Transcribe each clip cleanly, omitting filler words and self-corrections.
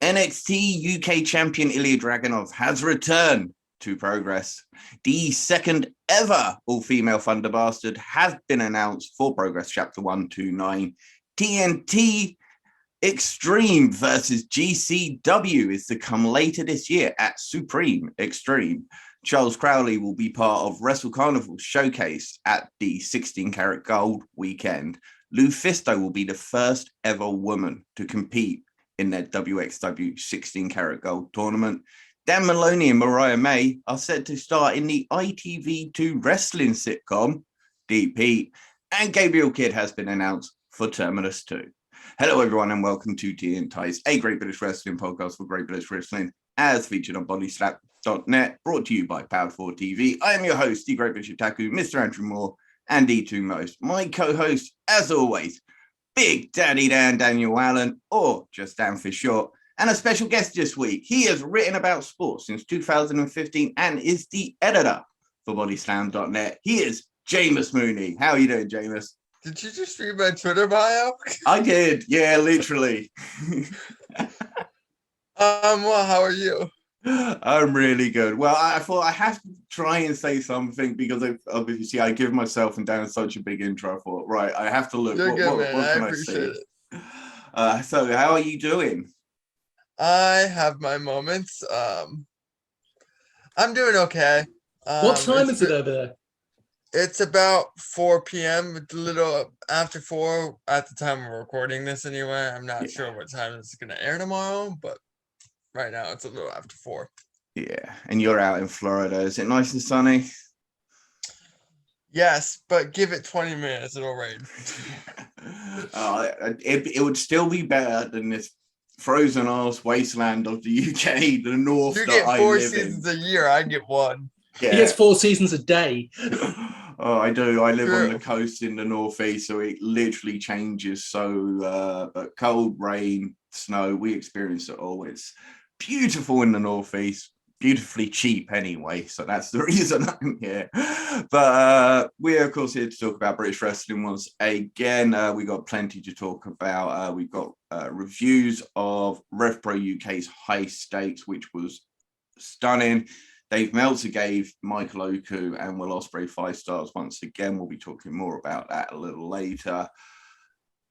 NXT UK Champion Ilya Dragunov has returned to Progress. The second ever all-female ThuderBastard has been announced for Progress Chapter 129. TNT Extreme versus GCW is to come later this year at Supreme Extreme. Charles Crowley will be part of Wrestle Carnival showcase at the 16 Carat Gold Weekend. Lou Fisto will be the first ever woman to compete in their WXW 16 Carat Gold Tournament. Dan Maloney and Mariah May are set to star in the ITV2 wrestling sitcom, Deep Heat, and Gabriel Kidd has been announced for Terminus 2. Hello, everyone, and welcome to TNT, a Great British Wrestling podcast for Great British Wrestling, as featured on bodyslap.net, brought to you by Powered 4 TV. I am your host, the Great British Otaku, Mr. Andrew Moore, and the two most. My co-host, as always, Big Daddy Dan Daniel Allen, or just Dan for short, and a special guest this week. He has written about sports since 2015 and is the editor for bodyslam.net. He is Jameus Mooney. How are you doing, Jameus? Did you just read my Twitter bio? I did, yeah, literally. Well, how are you? I'm really good. Well, I thought I have to try and say something because obviously I give myself and Dan such a big intro. I thought, right, I have to look. You're good, man. What can I appreciate it. So how are you doing? I have my moments. I'm doing okay. What time is it over there? It's about 4 p.m. It's a little after 4 at the time we're recording this anyway. I'm not sure what time it's going to air tomorrow, but right now it's a little after 4. Yeah, and you're out in Florida. Is it nice and sunny? Yes, but give it 20 minutes, it'll rain. It would still be better than this frozen ass wasteland of the UK, the north. You get 4 seasons a year, I get 1. Yeah. He gets 4 seasons a day. Oh, I do. I live on the coast in the northeast, so it literally changes. So, but cold, rain, snow, we experience it all. It's beautiful in the northeast, beautifully cheap anyway. So that's the reason I'm here. But we're, of course, here to talk about British wrestling once again. We got plenty to talk about. We've got reviews of RevPro UK's High Stakes, which was stunning. Dave Meltzer gave Michael Oku and Will Ospreay 5 stars once again. We'll be talking more about that a little later.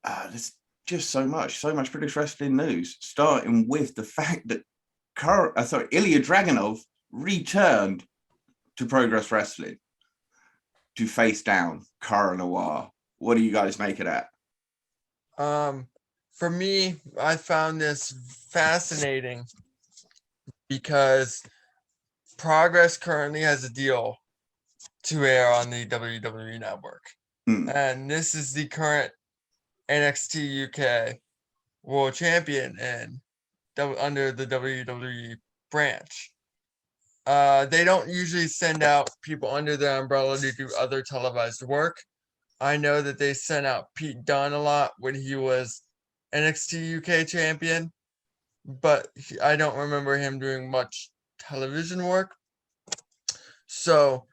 There's just so much British wrestling news, starting with the fact that Ilya Dragunov returned to Progress Wrestling to face down Cara Noir. What do you guys make of that? For me, I found this fascinating because Progress currently has a deal to air on the WWE Network. And this is the current NXT UK World Champion under the WWE branch. They don't usually send out people under their umbrella to do other televised work. I know that they sent out Pete Dunne a lot when he was NXT UK Champion, but I don't remember him doing much television work. So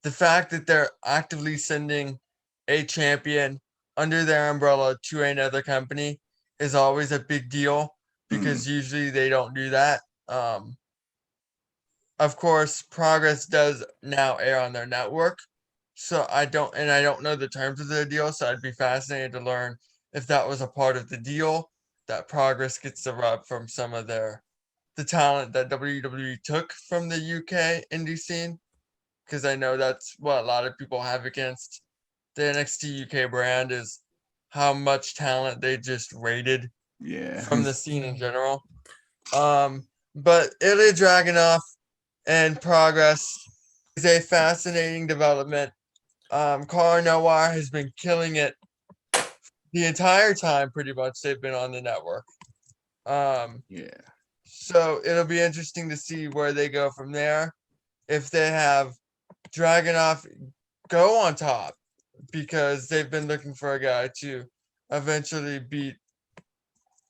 the fact that they're actively sending a champion under their umbrella to another company is always a big deal because usually they don't do that. Of course, Progress does now air on their network. So I don't know the terms of their deal, so I'd be fascinated to learn if that was a part of the deal, that Progress gets the rub from some of the talent that WWE took from the UK indie scene, because I know that's what a lot of people have against the NXT UK brand is how much talent they just raided from the scene in general. But Ilya Dragunov and Progress is a fascinating development. Cara Noir has been killing it the entire time, pretty much, they've been on the network. So it'll be interesting to see where they go from there. If they have Dragunov go on top, because they've been looking for a guy to eventually beat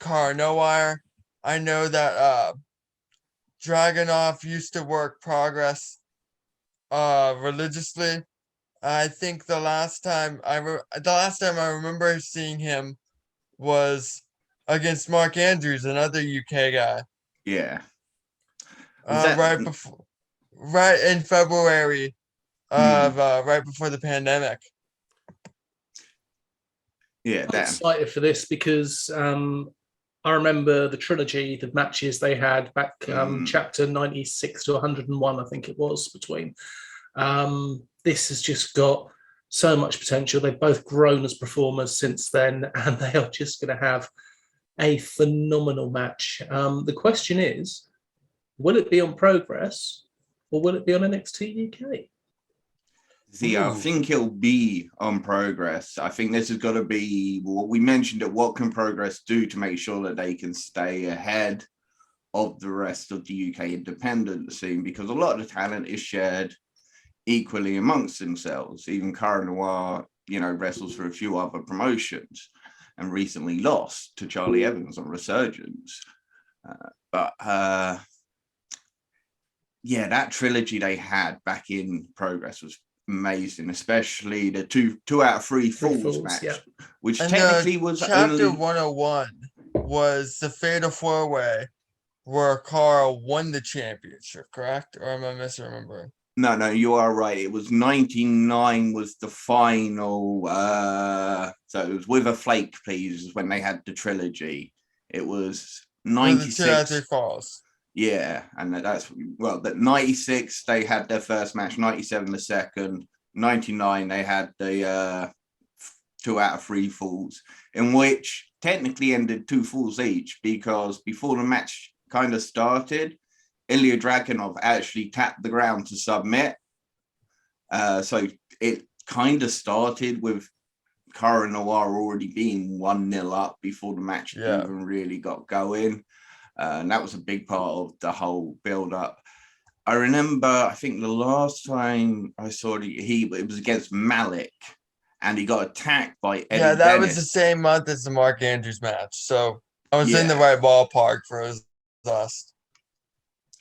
Cara Noir. I know that Dragunov used to work Progress religiously. I think the last time I remember seeing him was against Mark Andrews, another UK guy. Yeah. Was that- right in February of right before the pandemic. Yeah, I'm excited for this because I remember the trilogy, the matches they had back chapter 96 to 101, I think it was, between. This has just got so much potential. They've both grown as performers since then, and they are just going to have a phenomenal match. The question is, will it be on Progress or will it be on NXT UK? See, I think it'll be on Progress. I think this has got to be what we mentioned at what can Progress do to make sure that they can stay ahead of the rest of the UK independent scene, because a lot of the talent is shared equally amongst themselves. Even Carat Noir, wrestles for a few other promotions and recently lost to Charlie Evans on Resurgence. That trilogy they had back in Progress was amazing, especially the two out of three falls match, which and technically was chapter 101 was the fatal four-way where Carl won the championship, correct? Or am I misremembering? No, you are right. It was 99 was the final. So it was with a flake, please, when they had the trilogy. It was 96. 2 out of 3 falls. Yeah, and that 96 they had their first match, 97 the second, 99 they had the 2 out of 3 falls, in which technically ended 2 falls each, because before the match kind of started, Ilya Dragunov actually tapped the ground to submit. So it kind of started with Carat Noir already being 1-0 up before the match even really got going. And that was a big part of the whole build-up. I remember, I think the last time I saw it was against Malik, and he got attacked by Eddie that Dennis. was the same month as the Mark Andrews match. So I was in the right ballpark for us.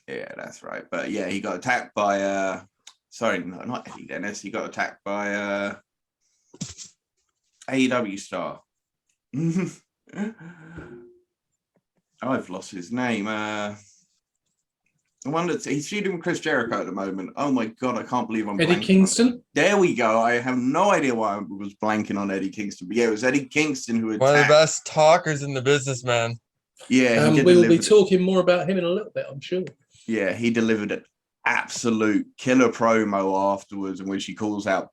Yeah, that's right. But yeah, he got attacked by not Eddie Dennis. He got attacked by AEW star. I've lost his name. The one he's feuding with Chris Jericho at the moment. Oh my god, I can't believe I'm Eddie Kingston. There we go. I have no idea why I was blanking on Eddie Kingston, but yeah, it was Eddie Kingston who attacked. One of the best talkers in the business, man. Yeah, we will be talking more about him in a little bit, I'm sure. Yeah, he delivered an absolute killer promo afterwards, in which he calls out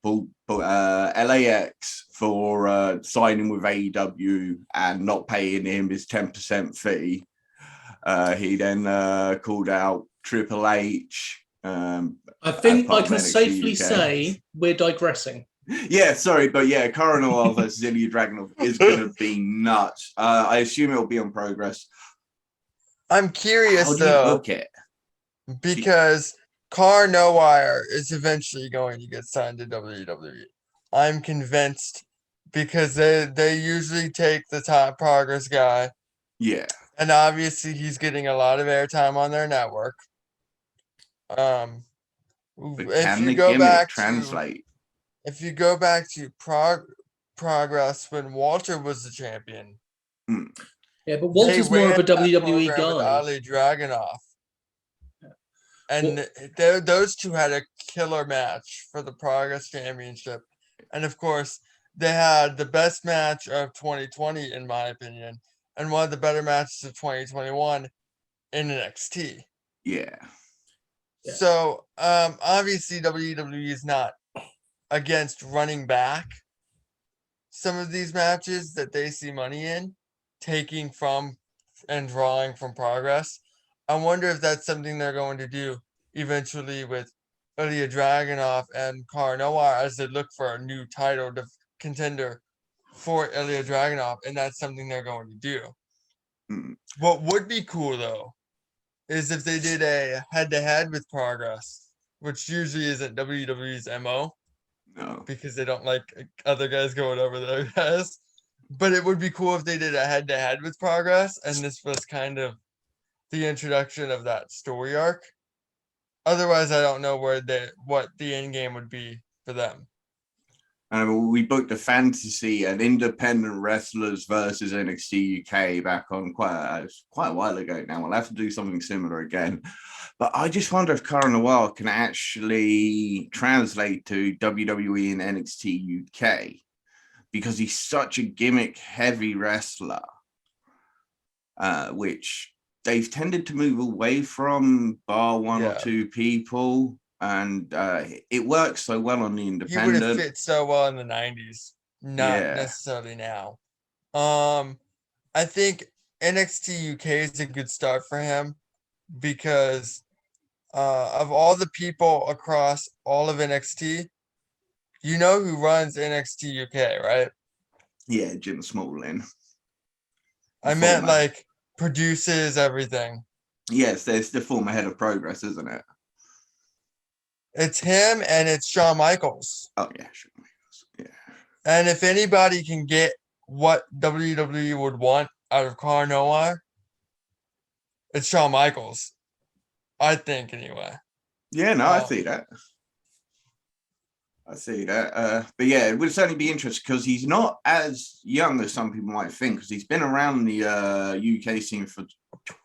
LAX for signing with AEW and not paying him his 10% fee. He then called out Triple H. I think I can safely say we're digressing. Yeah, sorry, but yeah, Carat Noir versus Ilya Dragunov is going to be nuts. I assume it'll be on Progress. I'm curious, How do you book it? Because Carat Noir is eventually going to get signed to WWE. I'm convinced, because they usually take the top Progress guy. Yeah. And obviously he's getting a lot of airtime on their network. But if you go back translate? If you go back to Progress when Walter was the champion. Yeah, but Walter's more of a WWE guy. With Ali Dragunov. And those two had a killer match for the Progress Championship. And of course, they had the best match of 2020, in my opinion, and one of the better matches of 2021 in NXT. Yeah. So, obviously, WWE is not against running back some of these matches that they see money in, taking from and drawing from Progress. I wonder if that's something they're going to do eventually with Ilya Dragunov and Carat Noir, as they look for a new title contender for Ilya Dragunov, and that's something they're going to do. What would be cool, though, is if they did a head-to-head with Progress, which usually isn't WWE's MO. No. Because they don't like other guys going over their guys. But it would be cool if they did a head-to-head with Progress, and this was kind of the introduction of that story arc. Otherwise, I don't know what the end game would be for them. We booked a fantasy and independent wrestlers versus NXT UK back on quite a while ago now. We'll have to do something similar again. But I just wonder if Carat Noir can actually translate to WWE and NXT UK, because he's such a gimmick-heavy wrestler, which they've tended to move away from, bar one or two people. And it works so well on the independent. He would have fit so well in the 90s, not necessarily now. I think NXT UK is a good start for him because of all the people across all of NXT, you know who runs NXT UK, right? Yeah, Jim Smallin. I meant like produces everything. Yes, there's the former head of Progress, isn't it? It's him and it's Shawn Michaels. Oh, yeah, Shawn Michaels. Yeah. And if anybody can get what WWE would want out of Carat Noir, it's Shawn Michaels. I think, anyway. Yeah, no, I see that. But yeah, it would certainly be interesting because he's not as young as some people might think, because he's been around the UK scene for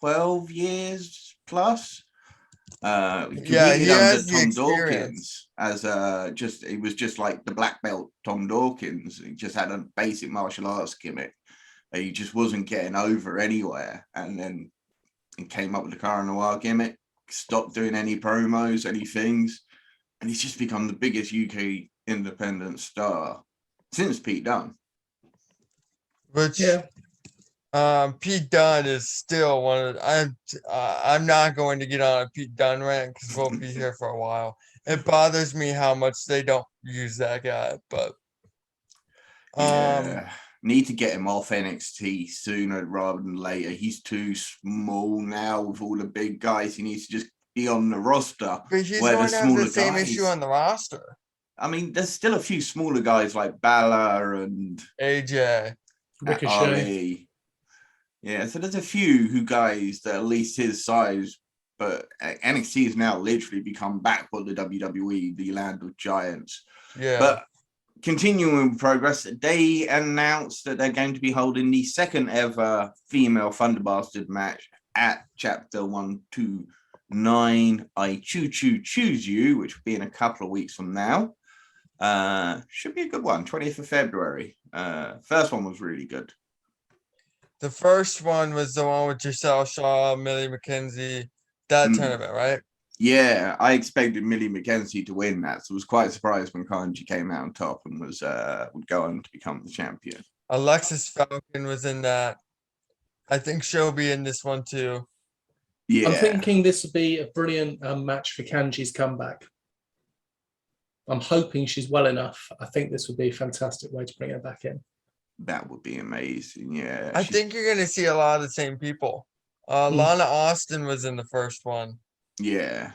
12 years plus. He has the Tom experience. Dawkins as he was just like the black belt Tom Dawkins. He just had a basic martial arts gimmick. He just wasn't getting over anywhere, and then he came up with the Carat Noir gimmick, stopped doing any promos, any things, and he's just become the biggest UK independent star since Pete Dunne. Which Pete Dunne is still one of the, I'm not going to get on a Pete Dunne rant because we'll be here for a while. It bothers me how much they don't use that guy, but need to get him off NXT sooner rather than later. He's too small now with all the big guys. He needs to just be on the roster. But he's going to have the same issue on the roster. I mean, there's still a few smaller guys like Balor and AJ, Ricochet. Yeah, so there's a few guys that are at least his size, but NXT has now literally become back what the WWE, the land of giants. Yeah. But continuing with Progress, they announced that they're going to be holding the second ever female ThuderBastard match at Chapter 129. I choose you, which will be in a couple of weeks from now. Should be a good one, 20th of February. First one was really good. The first one was the one with Giselle Shaw, Millie Mckenzie, that tournament, right? Yeah, I expected Millie Mckenzie to win that, so I was quite surprised when Kanji came out on top and would go on to become the champion. Alexis Falcon was in that. I think she'll be in this one too. Yeah, I'm thinking this would be a brilliant match for Kanji's comeback. I'm hoping she's well enough. I think this would be a fantastic way to bring her back in. That would be amazing. Yeah, I think you're going to see a lot of the same people. Lana Austin was in the first one. Yeah,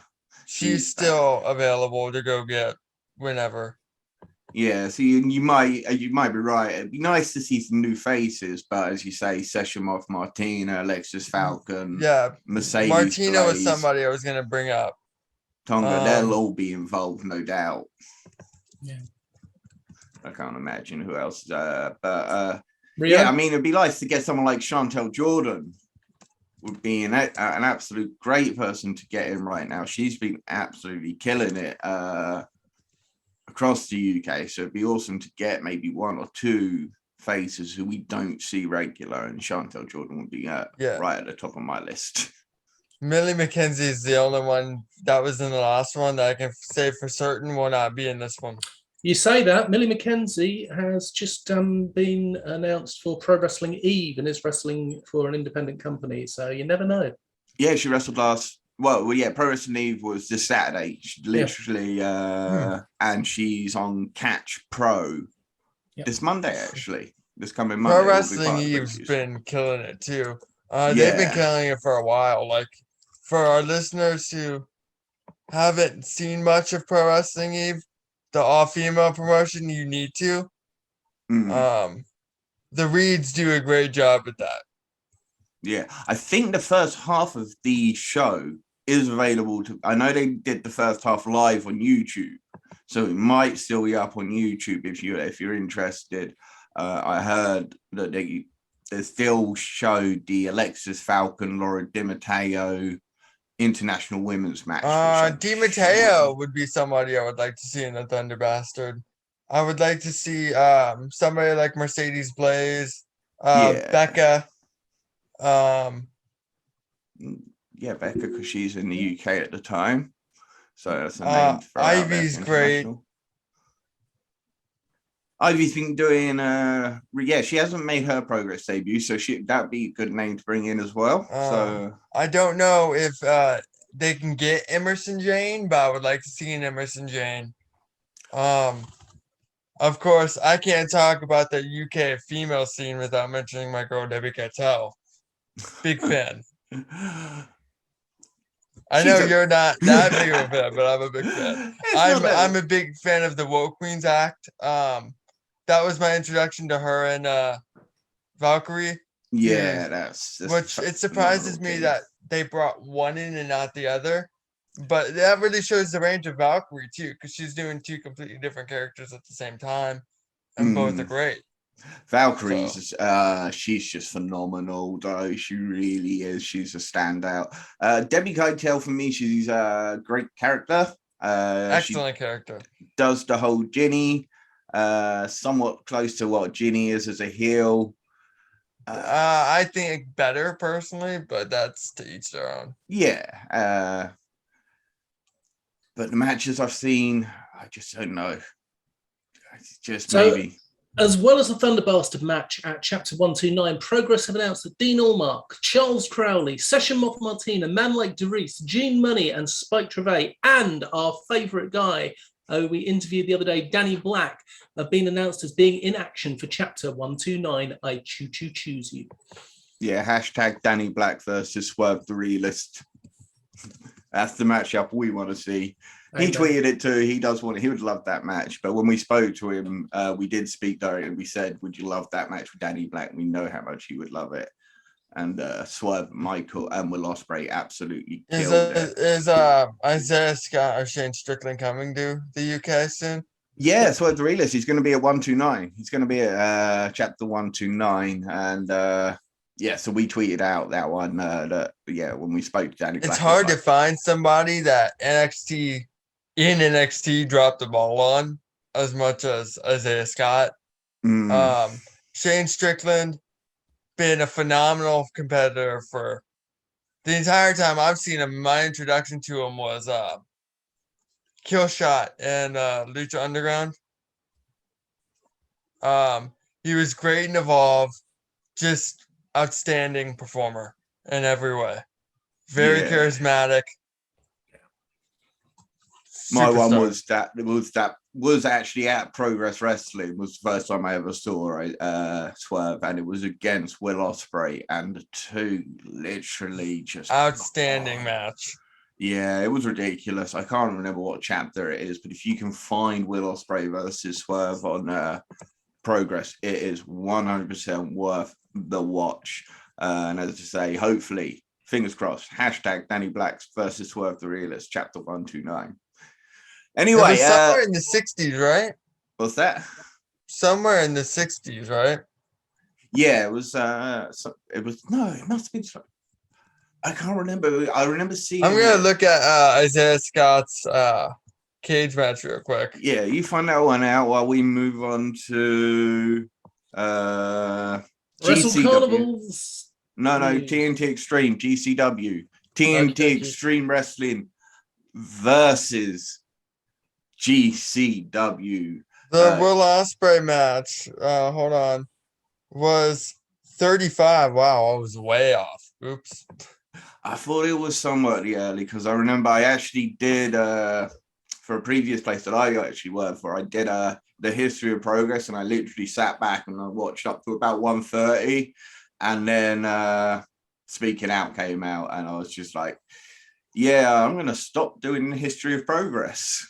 she's still available to go get whenever. Yeah, so you might be right. It'd be nice to see some new faces, but as you say, Session Moth Martina, Alexis Falcon, Mercedes Martina Blaze, was somebody I was going to bring up. Tonga, they'll all be involved, no doubt. Yeah. I can't imagine who else. Rio? Yeah, I mean, it'd be nice to get someone like Chantel Jordan. Would be an absolute great person to get in right now. She's been absolutely killing it across the UK. So it'd be awesome to get maybe one or two faces who we don't see regular, and Chantel Jordan would be right at the top of my list. Millie Mckenzie is the only one that was in the last one that I can say for certain will not be in this one. You say that. Millie Mckenzie has just been announced for Pro Wrestling Eve and is wrestling for an independent company. So you never know. Yeah, she wrestled Pro Wrestling Eve was this Saturday. She literally, and she's on Catch Pro this Monday, actually. This coming Monday. Pro Wrestling Eve's been killing it, too. They've been killing it for a while. Like, for our listeners who haven't seen much of Pro Wrestling Eve, the all-female promotion, you need to. The Reeds do a great job at that. Yeah, I think the first half of the show is available to. I know they did the first half live on YouTube, so it might still be up on YouTube if you're interested. I heard that they still showed the Alexis Falcon, Laura Di Matteo international women's match. Di Matteo would be somebody I would like to see in the ThuderBastard. I would like to see somebody like Mercedes Blaze, Becca. Becca, because she's in the UK at the time. So that's a name for Ivy's great. Ivy's been doing she hasn't made her Progress debut, so that'd be a good name to bring in as well. So I don't know if they can get Emerson Jane, but I would like to see an Emerson Jane. Of course, I can't talk about the UK female scene without mentioning my girl Debbie Keitel. Big fan. I know you're not that big of a fan, but I'm a big fan. I'm a big fan of the Woke Queens act. That was my introduction to her and Valkyrie. Yeah, that's which it surprises me that they brought one in and not the other. But that really shows the range of Valkyrie too, because she's doing two completely different characters at the same time, and both are great. Valkyrie's she's just phenomenal, though. She really is. She's a standout. Debbie Keitel, for me, she's a great character. Excellent character. Does the whole Ginny, somewhat close to what Ginny is as a heel. I think better personally, but that's to each their own. Yeah. But the matches I've seen, I just don't know. It's just maybe. As well as the ThuderBastard match at Chapter 129, Progress have announced that Dean Allmark, Charles Crowley, Session Moth Martina, Man Like DeReese, Gene Money, and Spike Trevay, and our favourite guy, we interviewed the other day, Danny Black, have been announced as being in action for Chapter 129. I choose you. Yeah, hashtag Danny Black versus Swerve the Realist. That's the matchup we want to see. He tweeted it too. He would love that match. But when we spoke to him, we did speak directly. We said, would you love that match with Danny Black? We know how much he would love it. And Swerve, Michael, and Will Ospreay absolutely killed it. Is Isaiah Scott or Shane Strickland coming to the UK soon? Yeah, Swerve the Realist. He's going to be at 129. He's going to be at Chapter 129. And so we tweeted out that one. When we spoke to Danny Black. It's hard to find somebody that NXT dropped the ball on as much as Isaiah Scott. Shane Strickland been a phenomenal competitor for the entire time I've seen him. My introduction to him was Killshot and Lucha Underground. He was great and Evolve, just outstanding performer in every way. Very charismatic. My one was actually at Progress Wrestling. Was the first time I ever saw Swerve, and it was against Will Ospreay, and the two literally just outstanding match. Yeah, it was ridiculous. I can't remember what chapter it is, but if you can find Will Ospreay versus Swerve on Progress, it is 100% worth the watch. And as I say, hopefully, fingers crossed. Hashtag Danny Black versus Swerve the Realist, Chapter 129. Anyway, somewhere in the 60s, right? What's that? Somewhere in the 60s, right? Yeah, it was. It must have been. I can't remember. I remember seeing. I'm gonna look at Isaiah Scott's cage match real quick. Yeah, you find that one out while we move on to Wrestle Carnivals. No, TNT Extreme, GCW, TNT Extreme Wrestling versus GCW. The Will Ospreay match, hold on, was 35. Wow, I was way off. Oops. I thought it was somewhat early because I remember I actually did, for a previous place that I actually worked for, I did the history of Progress, and I literally sat back and I watched up to about 1:30, and then Speaking Out came out, and I was just like, yeah, I'm going to stop doing the history of Progress.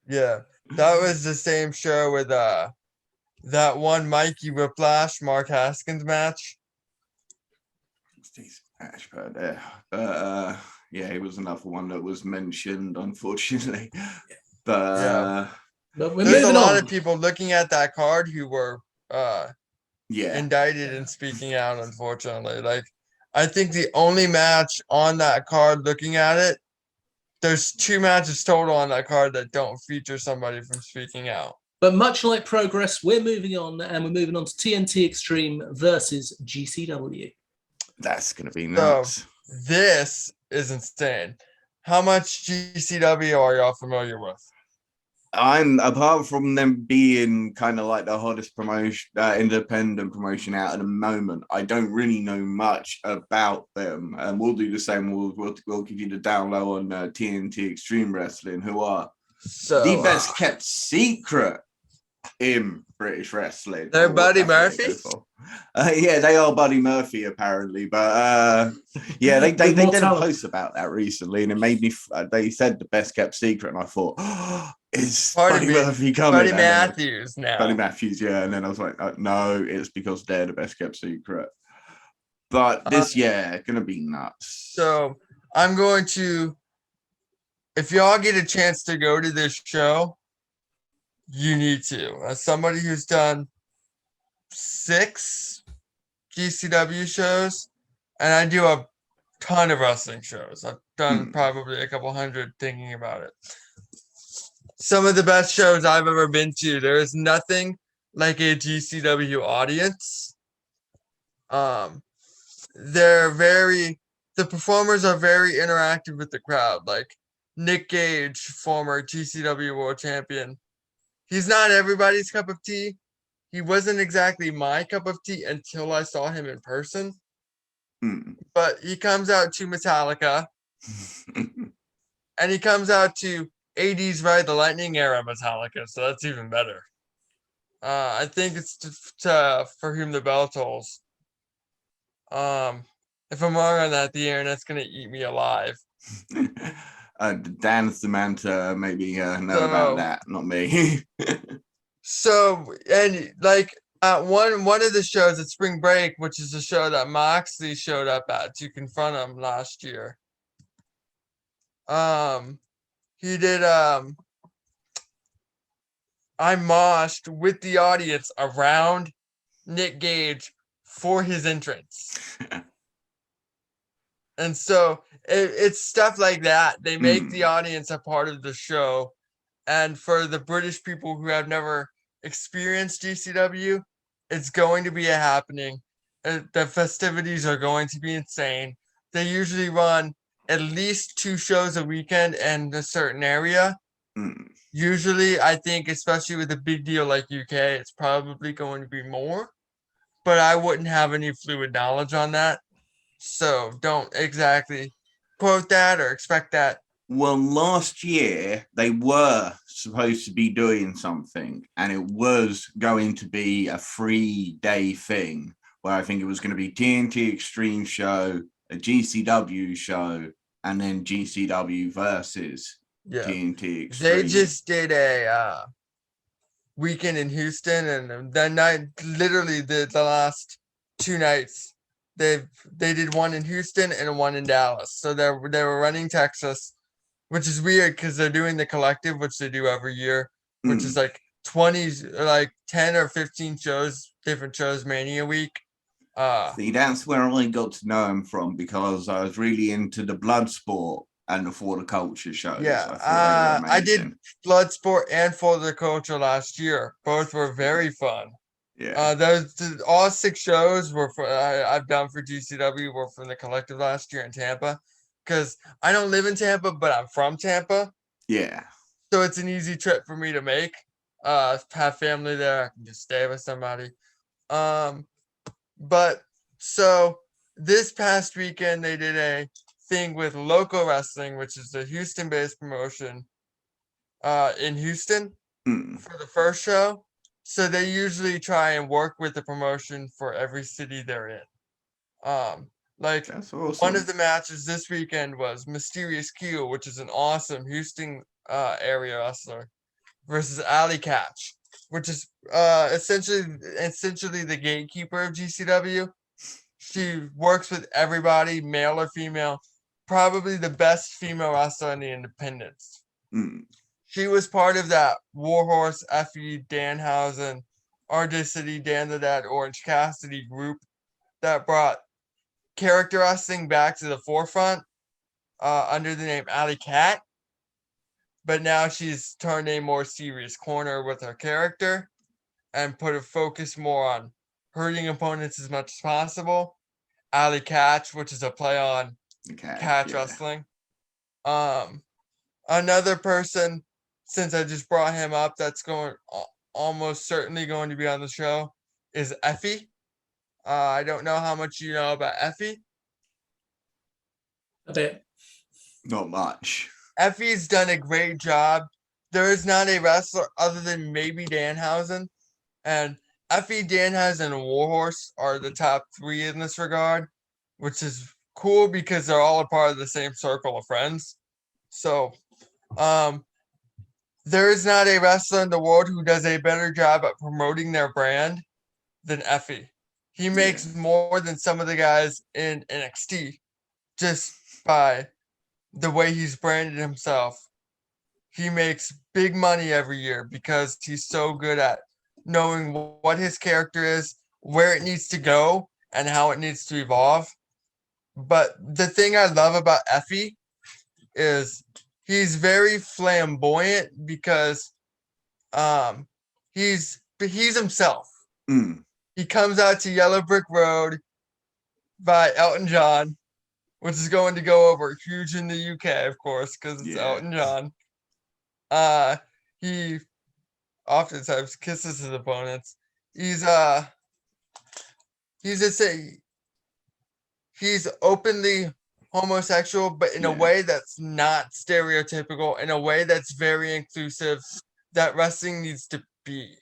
Yeah, that was the same show with that one Mikey Whiplash, Mark Haskins match. Yeah, it was another one that was mentioned, unfortunately. But But we're There's a moving lot on. of people looking at that card who were Yeah. indicted in speaking out, unfortunately. Like, I think the only match on that card, looking at it, there's 2 matches total on that card that don't feature somebody from speaking out. But much like Progress, we're moving on, and we're moving on to TNT Extreme versus GCW. That's going to be nuts. So, this is insane. How much GCW are y'all familiar with? Apart from them being kind of like the hottest promotion, independent promotion out at the moment, I don't really know much about them. And we'll do the same. We'll give you the down low on TNT Extreme Wrestling, who are the best kept secret in British wrestling. They're Buddy Murphy? Yeah, they are Buddy Murphy apparently, but yeah, they did a post about that recently, and it made me. They said the best kept secret, and I thought, is Buddy Murphy coming? Buddy Matthews now. Buddy Matthews, yeah, and then I was like, no, it's because they're the best kept secret. But this, gonna be nuts. So I'm going to, if y'all get a chance to go to this show, you need to. As somebody who's done 6 GCW shows, and I do a ton of wrestling shows. I've done probably a couple hundred thinking about it. Some of the best shows I've ever been to. There is nothing like a GCW audience. The performers are very interactive with the crowd. Like Nick Gage, former GCW World Champion. He's not everybody's cup of tea. He wasn't exactly my cup of tea until I saw him in person. But he comes out to Metallica. And he comes out to 80s Ride the Lightning era Metallica, so that's even better. I think it's For Whom the Bell Tolls. If I'm wrong on that, the internet's going to eat me alive. Dan's the man to maybe know about that, not me. So, and like at one of the shows at Spring Break, which is the show that Moxley showed up at to confront him last year. He did I moshed with the audience around Nick Gage for his entrance. And so it's stuff like that. They make the audience a part of the show. And for the British people who have never experienced GCW, it's going to be a happening. The festivities are going to be insane. They usually run at least 2 shows a weekend in a certain area. Usually, I think, especially with a big deal like UK, it's probably going to be more. But I wouldn't have any fluid knowledge on that. So don't exactly quote that or expect that. Well, last year they were supposed to be doing something, and it was going to be a 3-day thing where I think it was going to be TNT Extreme show, a GCW show, and then GCW versus TNT Extreme. They just did a weekend in Houston, and that night, literally the last 2 nights, they did one in Houston and one in Dallas. So they were running Texas, which is weird because they're doing the collective, which they do every year, which is like 10 or 15 shows, different shows, Mania week. See, that's where I got to know him from, because I was really into the Bloodsport and the For the Culture shows. Yeah, I did Bloodsport and For the Culture last year. Both were very fun. Yeah. All 6 shows I've done for GCW were from the collective last year in Tampa, because I don't live in Tampa, but I'm from Tampa. Yeah. So it's an easy trip for me to make. Have family there. I can just stay with somebody. But so this past weekend they did a thing with Local Wrestling, which is a Houston-based promotion in Houston for the first show. So they usually try and work with the promotion for every city they're in. That's awesome. One of the matches this weekend was Mysterious Q, which is an awesome Houston area wrestler, versus Alley Catch, which is essentially the gatekeeper of GCW. She works with everybody, male or female. Probably the best female wrestler in the independents. She was part of that Warhorse, Effie, Danhausen, Ardicity, Dan the Dad, Orange Cassidy group that brought character wrestling back to the forefront under the name Alley Cat. But now she's turned a more serious corner with her character and put a focus more on hurting opponents as much as possible. Alley Catch, which is a play on catch wrestling. Another person, since I just brought him up, that's going almost certainly going to be on the show is Effie. I don't know how much you know about Effie. A bit. Not much. Effie's done a great job. There is not a wrestler other than maybe Danhausen. And Effie, Danhausen, and Warhorse are the top three in this regard, which is cool because they're all a part of the same circle of friends. So, there is not a wrestler in the world who does a better job at promoting their brand than Effie. He makes more than some of the guys in NXT just by the way he's branded himself. He makes big money every year because he's so good at knowing what his character is, where it needs to go, and how it needs to evolve. But the thing I love about Effie is he's very flamboyant because he's himself. He comes out to Yellow Brick Road by Elton John, which is going to go over huge in the UK, of course, because it's Elton John. He oftentimes kisses his opponents. He's openly homosexual, but in a way that's not stereotypical, in a way that's very inclusive, that wrestling needs to be.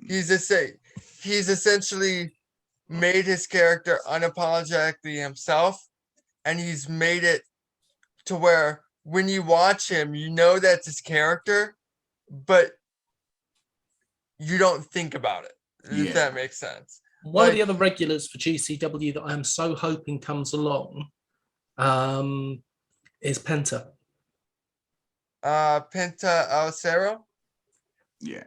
He's essentially made his character unapologetically himself, and he's made it to where when you watch him, you know that's his character, but you don't think about it, if that makes sense. One of the other regulars for GCW that I'm so hoping comes along is Penta. Penta Alcero? Yeah.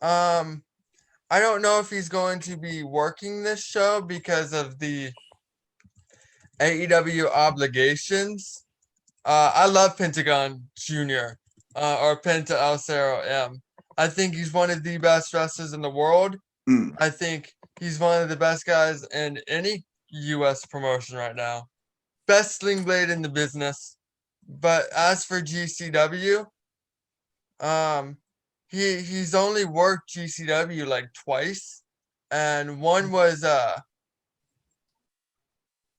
I don't know if he's going to be working this show because of the AEW obligations. I love Pentagon Jr. Or Penta Alcero M. I think he's one of the best wrestlers in the world. I think he's one of the best guys in any U.S. promotion right now. Best sling blade in the business. But as for GCW, he's only worked GCW like twice, and one was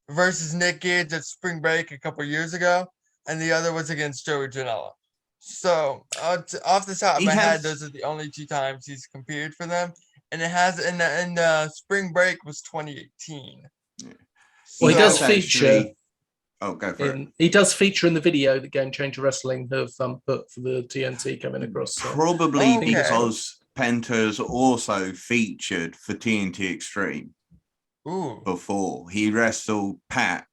versus Nick Gage at Spring Break a couple years ago, and the other was against Joey Janela. So off the top of my head, those are the only two times he's competed for them, and it has in the Spring Break was 2018. Well, he does feature. Oh, go for it. He does feature in the video that Game Changer Wrestling have put for the TNT coming across. So. Probably because Penta's also featured for TNT Extreme. Before he wrestled Pac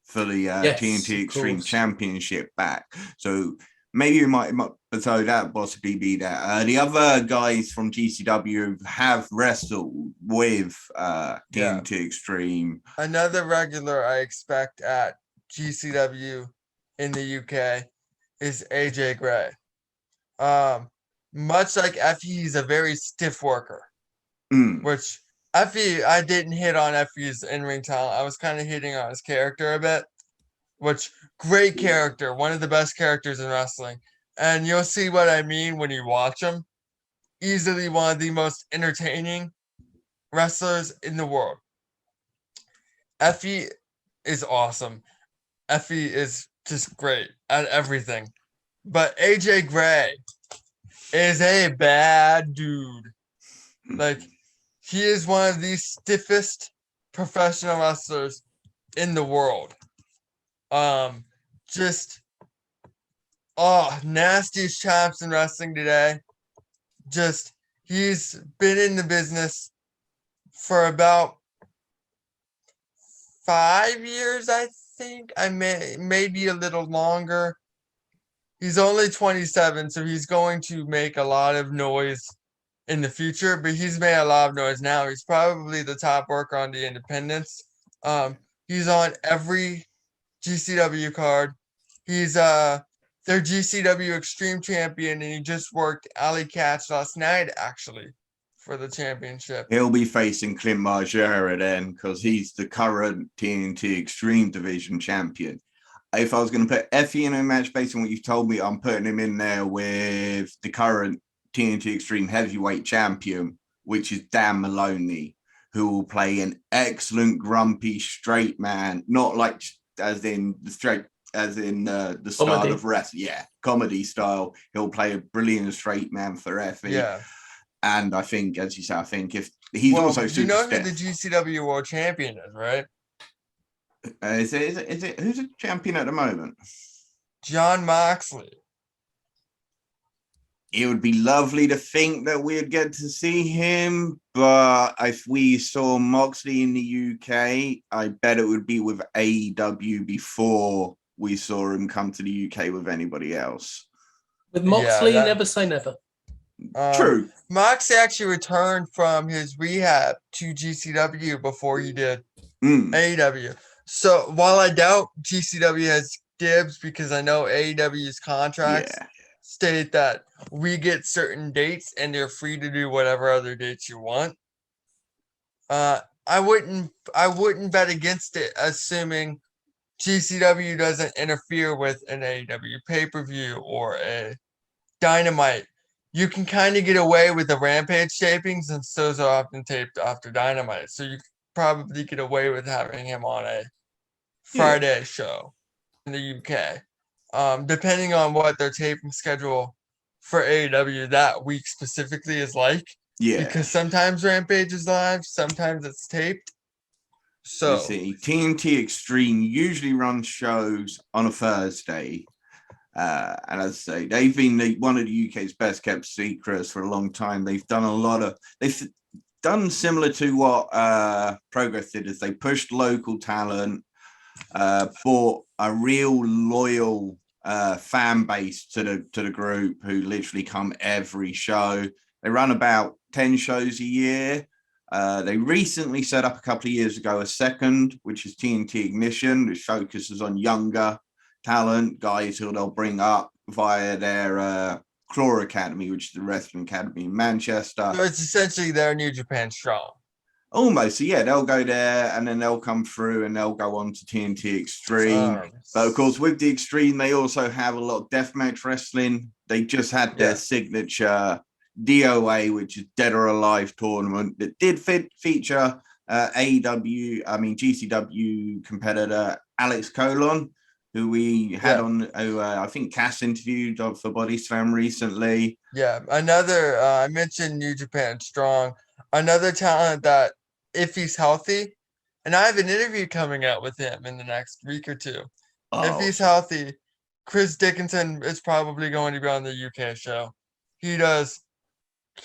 for the TNT Extreme Championship back. So maybe you might so that possibly be that. The other guys from GCW have wrestled with TNT Extreme. Another regular I expect at GCW in the UK is AJ Gray. Much like Effie, he's a very stiff worker, which Effie, I didn't hit on Effie's in-ring talent. I was kind of hitting on his character a bit, which great character, one of the best characters in wrestling. And you'll see what I mean when you watch him. Easily one of the most entertaining wrestlers in the world. Effie is awesome. Effie is just great at everything. But AJ Gray is a bad dude. Like, he is one of the stiffest professional wrestlers in the world. Nastiest chops in wrestling today. Just, he's been in the business for about 5 years, I think. Maybe a little longer. He's only 27, so he's going to make a lot of noise in the future, but he's made a lot of noise now. He's probably the top worker on the independents. He's on every GCW card. He's their GCW Extreme Champion, and he just worked Ali Catch last night, actually, for the championship. He'll be facing Clint Margera then, because he's the current TNT Extreme Division champion. If I was going to put Effie in a match based on what you've told me, I'm putting him in there with the current TNT Extreme Heavyweight champion, which is Dan Maloney, who will play an excellent grumpy straight man, not like as in the straight, as in the style Comedy. of wrestling. Yeah, comedy style. He'll play a brilliant straight man for Effie. Yeah. And I think, as you say, I think if he's also super you know who stiff. the GCW World Champion is, right? Is it who's a champion at the moment? John Moxley. It would be lovely to think that we'd get to see him, but if we saw Moxley in the UK, I bet it would be with AEW before we saw him come to the UK with anybody else. With Moxley, never say never. True. Mox actually returned from his rehab to GCW before he did AEW. So while I doubt GCW has dibs, because I know AEW's contracts state that we get certain dates and they're free to do whatever other dates you want. I wouldn't bet against it, assuming GCW doesn't interfere with an AEW pay-per-view or a Dynamite. You can kind of get away with the Rampage tapings, since those are often taped after Dynamite. So you could probably get away with having him on a Friday show in the UK. Depending on what their taping schedule for AEW that week specifically is like. Yeah. Because sometimes Rampage is live, sometimes it's taped. So you see, TNT Extreme usually runs shows on a Thursday. And as I say, they've been one of the UK's best kept secrets for a long time. They've done similar to what Progress did, is they pushed local talent, brought a real loyal fan base to the group who literally come every show. They run about 10 shows a year. They recently set up a couple of years ago a second, which is TNT Ignition, which focuses on younger talent, guys who they'll bring up via their Claw Academy, which is the wrestling academy in Manchester. So it's essentially their New Japan Strong. Almost, so yeah, they'll go there and then they'll come through and they'll go on to TNT Extreme. But of course, with the Extreme, they also have a lot of deathmatch wrestling. They just had their signature DOA, which is Dead or Alive tournament, that did feature GCW competitor Alex Colon, who we had on, I think Cass interviewed for Body Slam recently. Yeah, another, I mentioned New Japan Strong, another talent that, if he's healthy, and I have an interview coming out with him in the next week or two. If he's healthy, Chris Dickinson is probably going to be on the UK show. He does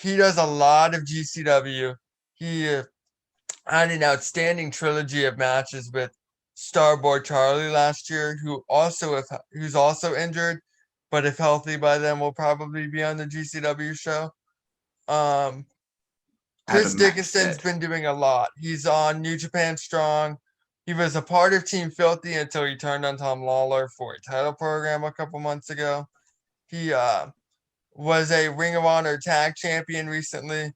a lot of GCW. He had an outstanding trilogy of matches with Starboy Charlie last year, who's also injured, but if healthy by then will probably be on the GCW show. Chris Dickinson's been doing a lot. He's on New Japan Strong. He was a part of Team Filthy until he turned on Tom Lawler for a title program a couple months ago. He was a Ring of Honor Tag Champion recently.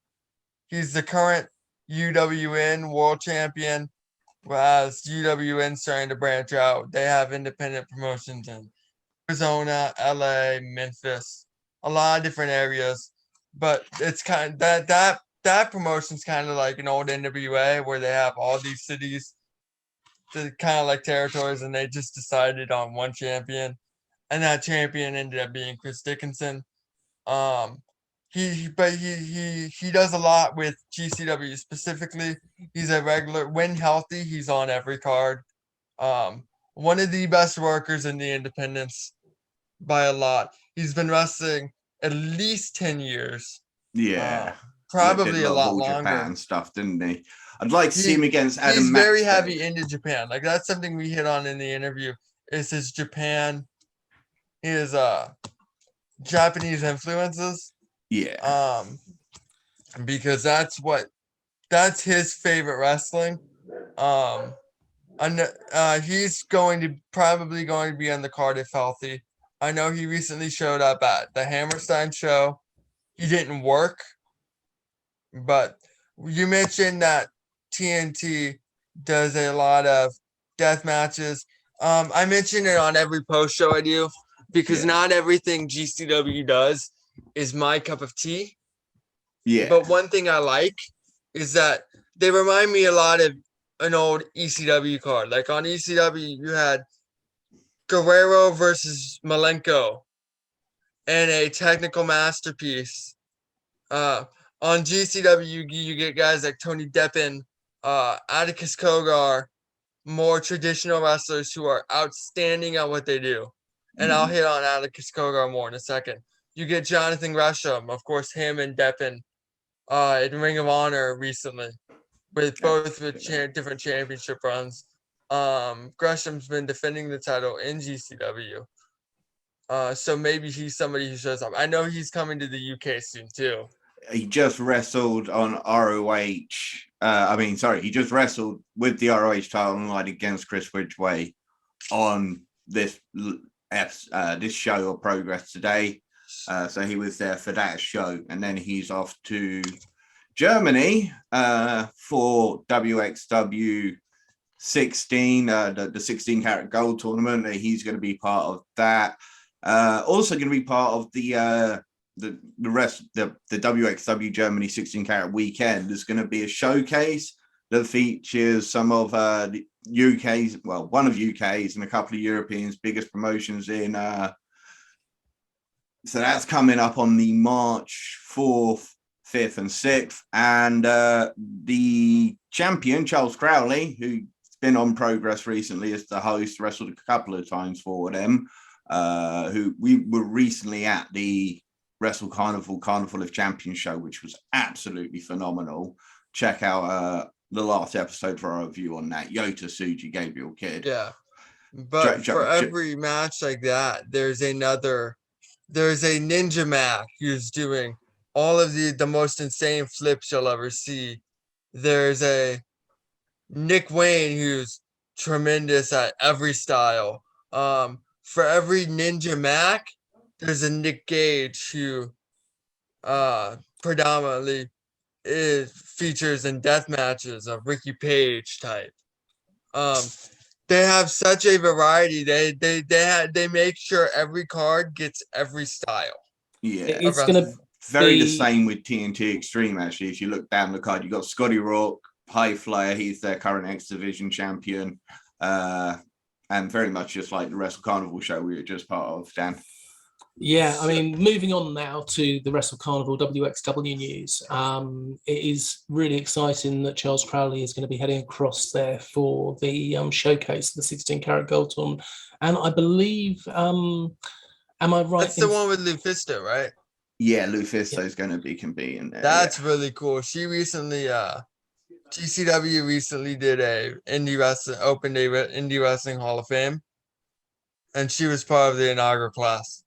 He's the current UWN World Champion. Whereas UWN starting to branch out, they have independent promotions in Arizona, LA, Memphis, a lot of different areas. But it's kind of that promotion's kind of like an old NWA, where they have all these cities, kind of like territories, and they just decided on one champion, and that champion ended up being Chris Dickinson. He does a lot with GCW specifically. He's a regular, when healthy, he's on every card. One of the best workers in the independents by a lot. He's been wrestling at least 10 years. Yeah. Probably a lot longer. Japan stuff, didn't he? I'd like to see him against Adam. He's very heavy into Japan. Like, that's something we hit on in the interview, is his Japan. His Japanese influences. Yeah. Because that's his favorite wrestling. And he's probably going to be on the card if healthy. I know he recently showed up at the Hammerstein show. He didn't work, but you mentioned that TNT does a lot of death matches. I mention it on every post show I do because not everything GCW does is my cup of tea. Yeah. But one thing I like is that they remind me a lot of an old ECW card. Like on ECW, you had Guerrero versus Malenko and a technical masterpiece. On GCW, you get guys like Tony Deppen, Atticus Kogar, more traditional wrestlers who are outstanding at what they do. And I'll hit on Atticus Kogar more in a second. You get Jonathan Gresham, of course, him and Deppen in Ring of Honor recently, with different championship runs. Gresham's been defending the title in GCW. So maybe he's somebody who shows up. I know he's coming to the UK soon too. He just wrestled on ROH. He just wrestled with the ROH title online against Chris Ridgway on this show or Progress today. So he was there for that show, and then he's off to Germany for WXW 16, the 16 Carat Gold Tournament. He's going to be part of that. Also going to be part of the WXW Germany 16 Carat Weekend. There's going to be a showcase that features some of the UK's, well, one of UK's and a couple of Europeans' biggest promotions in. So that's coming up on the March 4th, 5th, and 6th. And the champion, Charles Crowley, who's been on Progress recently as the host, wrestled a couple of times for them, who we were recently at the Wrestle Carnival of Champions show, which was absolutely phenomenal. Check out the last episode for our review on that. Yota Tsuji, Gabriel Kidd. Yeah. But for every match like that, there's a Ninja Mac who's doing all of the most insane flips you'll ever see. There's a Nick Wayne who's tremendous at every style. For every Ninja Mac, there's a Nick Gage who predominantly features in death matches of Ricky Page type. They have such a variety. They make sure every card gets every style. Yeah, it's going to very the same with TNT Extreme. Actually, if you look down the card, you got Scotty Rourke, High Flyer. He's their current X Division champion, and very much just like the Wrestle Carnival show we were just part of, Dan. Yeah, I mean, moving on now to the Wrestle Carnival WXW news. It is really exciting that Charles Crowley is going to be heading across there for the showcase, the 16 Carat Gold Tournament. And I believe, am I right? That's the one with Lufisto, right? Yeah, Lufisto is going to be competing there. That's really cool. She recently, GCW recently did a open day Indie Wrestling Hall of Fame, and she was part of the inaugural class.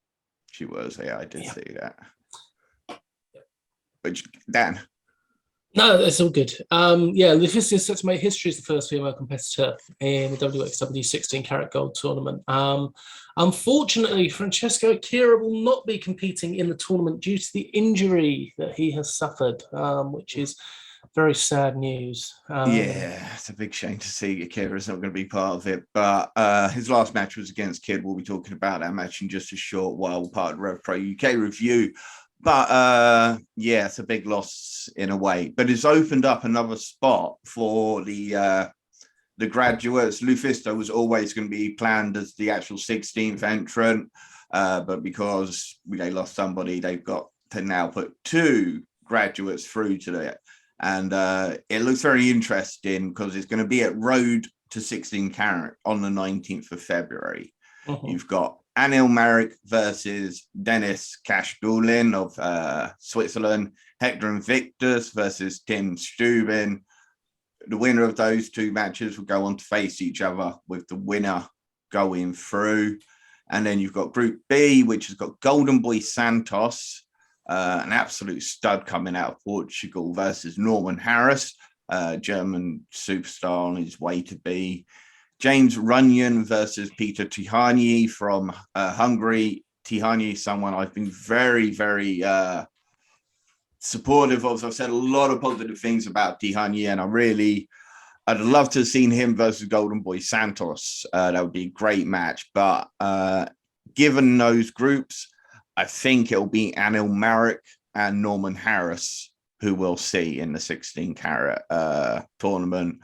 She was, yeah, I did see that. But Dan? No, it's all good. Lufisto is set to make history as the first female competitor in the WXW 16 Carat Gold Tournament. Unfortunately, Francesco Akira will not be competing in the tournament due to the injury that he has suffered, which is very sad news. It's a big shame to see Akira's not going to be part of it. But his last match was against Kidd. We'll be talking about that match in just a short while, part of Rev Pro UK review. But it's a big loss in a way. But it's opened up another spot for the graduates. Lufisto was always going to be planned as the actual 16th entrant. But because they lost somebody, they've got to now put two graduates through to that. And it looks very interesting because it's going to be at Road to 16 Carat on the 19th of February. Mm-hmm. You've got Anil Marek versus Dennis Kashdulin of Switzerland, Hector Invictus versus Tim Stubin. The winner of those two matches will go on to face each other with the winner going through. And then you've got Group B, which has got Golden Boy Santos, an absolute stud coming out of Portugal, versus Norman Harris, German superstar on his way to be. James Runyon versus Peter Tihany from Hungary. Tihany is someone I've been very, very supportive of. So I've said a lot of positive things about Tihany, and I'd love to have seen him versus Golden Boy Santos. That would be a great match. But given those groups, I think it'll be Anil Marek and Norman Harris who we'll see in the 16 carat tournament.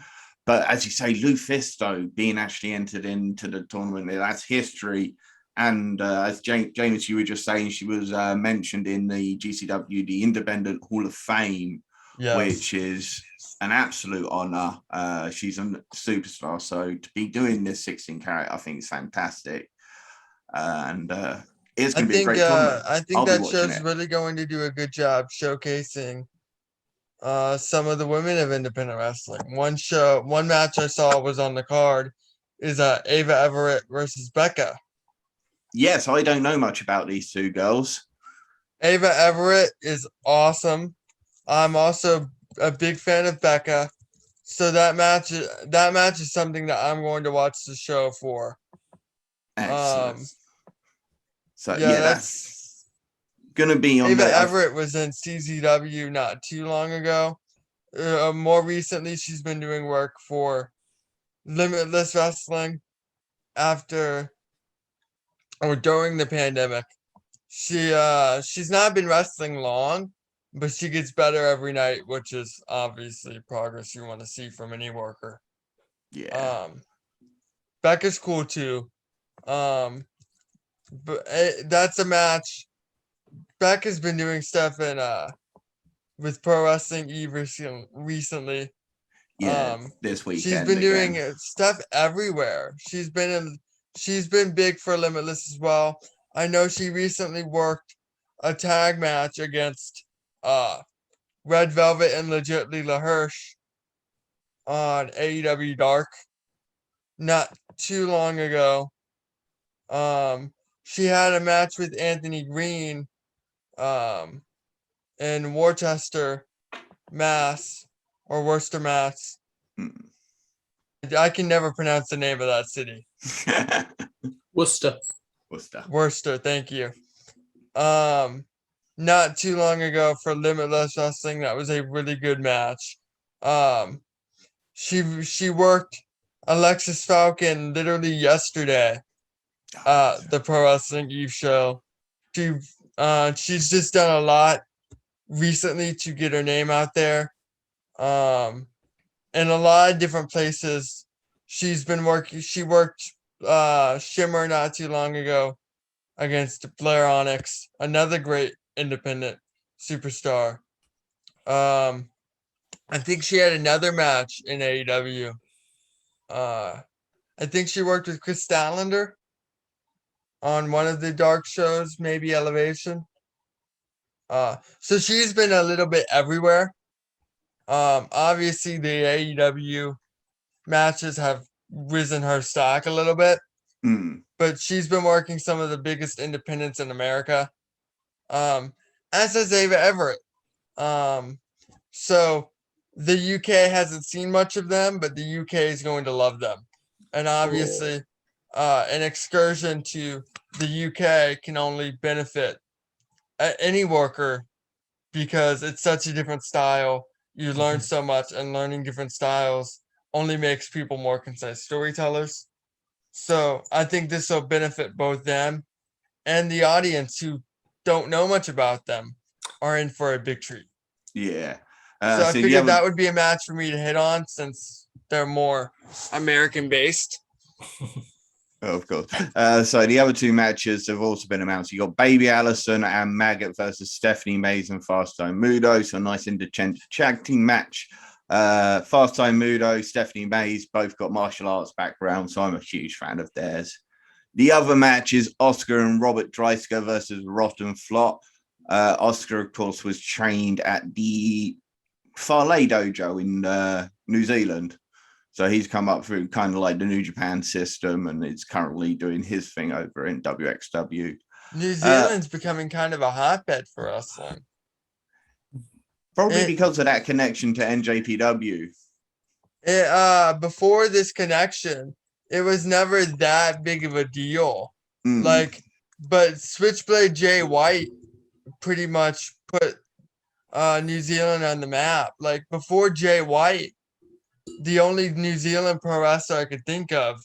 But as you say, Lou Fisto being actually entered into the tournament, that's history. And as James, you were just saying, she was mentioned in the GCW, the Independent Hall of Fame, which is an absolute honor. She's a superstar. So to be doing this 16 carat, I think is fantastic. And it's going to be a great tournament. I think that show's really going to do a good job showcasing some of the women of independent wrestling. One match I saw was on the card is Ava Everett versus Becca. Yes, I don't know much about these two girls. Ava Everett is awesome. I'm also a big fan of Becca. So that match is something that I'm going to watch the show for. Excellent. So yeah, that's gonna be on. Ava Everett was in CZW not too long ago. More recently, she's been doing work for Limitless Wrestling during the pandemic. She's not been wrestling long, but she gets better every night, which is obviously progress you want to see from any worker. Yeah. Becca's cool too. But that's a match. Becca's been doing stuff with Pro Wrestling Eve recently. Yeah, this weekend. She's been doing stuff everywhere. She's been big for Limitless as well. I know she recently worked a tag match against Red Velvet and Legit Leela Hirsch on AEW Dark not too long ago. She had a match with Anthony Green in Worcester, Mass. I can never pronounce the name of that city. Worcester, thank you. Not too long ago for Limitless Wrestling, that was a really good match. She worked Alexis Falcon literally yesterday at the Pro Wrestling Eve show. She's just done a lot recently to get her name out there. In a lot of different places. She's been working. She worked Shimmer not too long ago against Blair Onyx, another great independent superstar. I think she had another match in AEW. I think she worked with Chris Statlander on one of the dark shows, maybe Elevation. So she's been a little bit everywhere. Obviously the AEW matches have risen her stock a little bit, but she's been working some of the biggest independents in America. As has Ava Everett. So the UK hasn't seen much of them, but the UK is going to love them. And obviously, an excursion to the UK can only benefit any worker because it's such a different style. You learn so much, and learning different styles only makes people more concise storytellers. So I think this will benefit both them and the audience who don't know much about them are in for a big treat. Yeah. So I figured that would be a match for me to hit on since they're more American based. Oh, of course. So the other two matches have also been announced. You got Baby Allison and Maggot versus Stephanie Mays and Fast Time Mudo. So a nice interchangeable team match. Fast Time Mudo, Stephanie Mays both got martial arts background, so I'm a huge fan of theirs. The other match is Oscar and Robert Dreisker versus Rotten Flot. Oscar, of course, was trained at the Farley Dojo in New Zealand. So he's come up through kind of like the New Japan system, and is currently doing his thing over in WXW. New Zealand's becoming kind of a hotbed for wrestling. Probably because of that connection to NJPW. Before this connection, it was never that big of a deal. Like, but Switchblade Jay White pretty much put New Zealand on the map. Like, before Jay White, the only New Zealand pro wrestler I could think of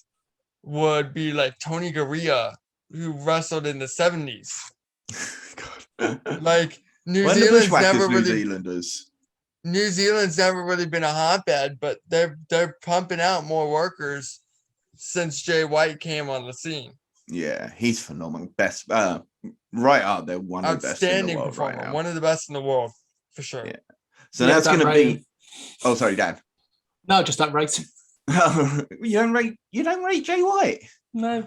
would be like Tony Garea, who wrestled in the 70s. Like, New Zealand's never really been a hotbed, but they're pumping out more workers since Jay White came on the scene. Yeah, he's phenomenal. Best, right up there, one of the best in the world performer, right now. one of the best in the world for sure. Yeah. So that's going to be. Oh, sorry, Dan. No, just that rating. You don't rate Jay White? No.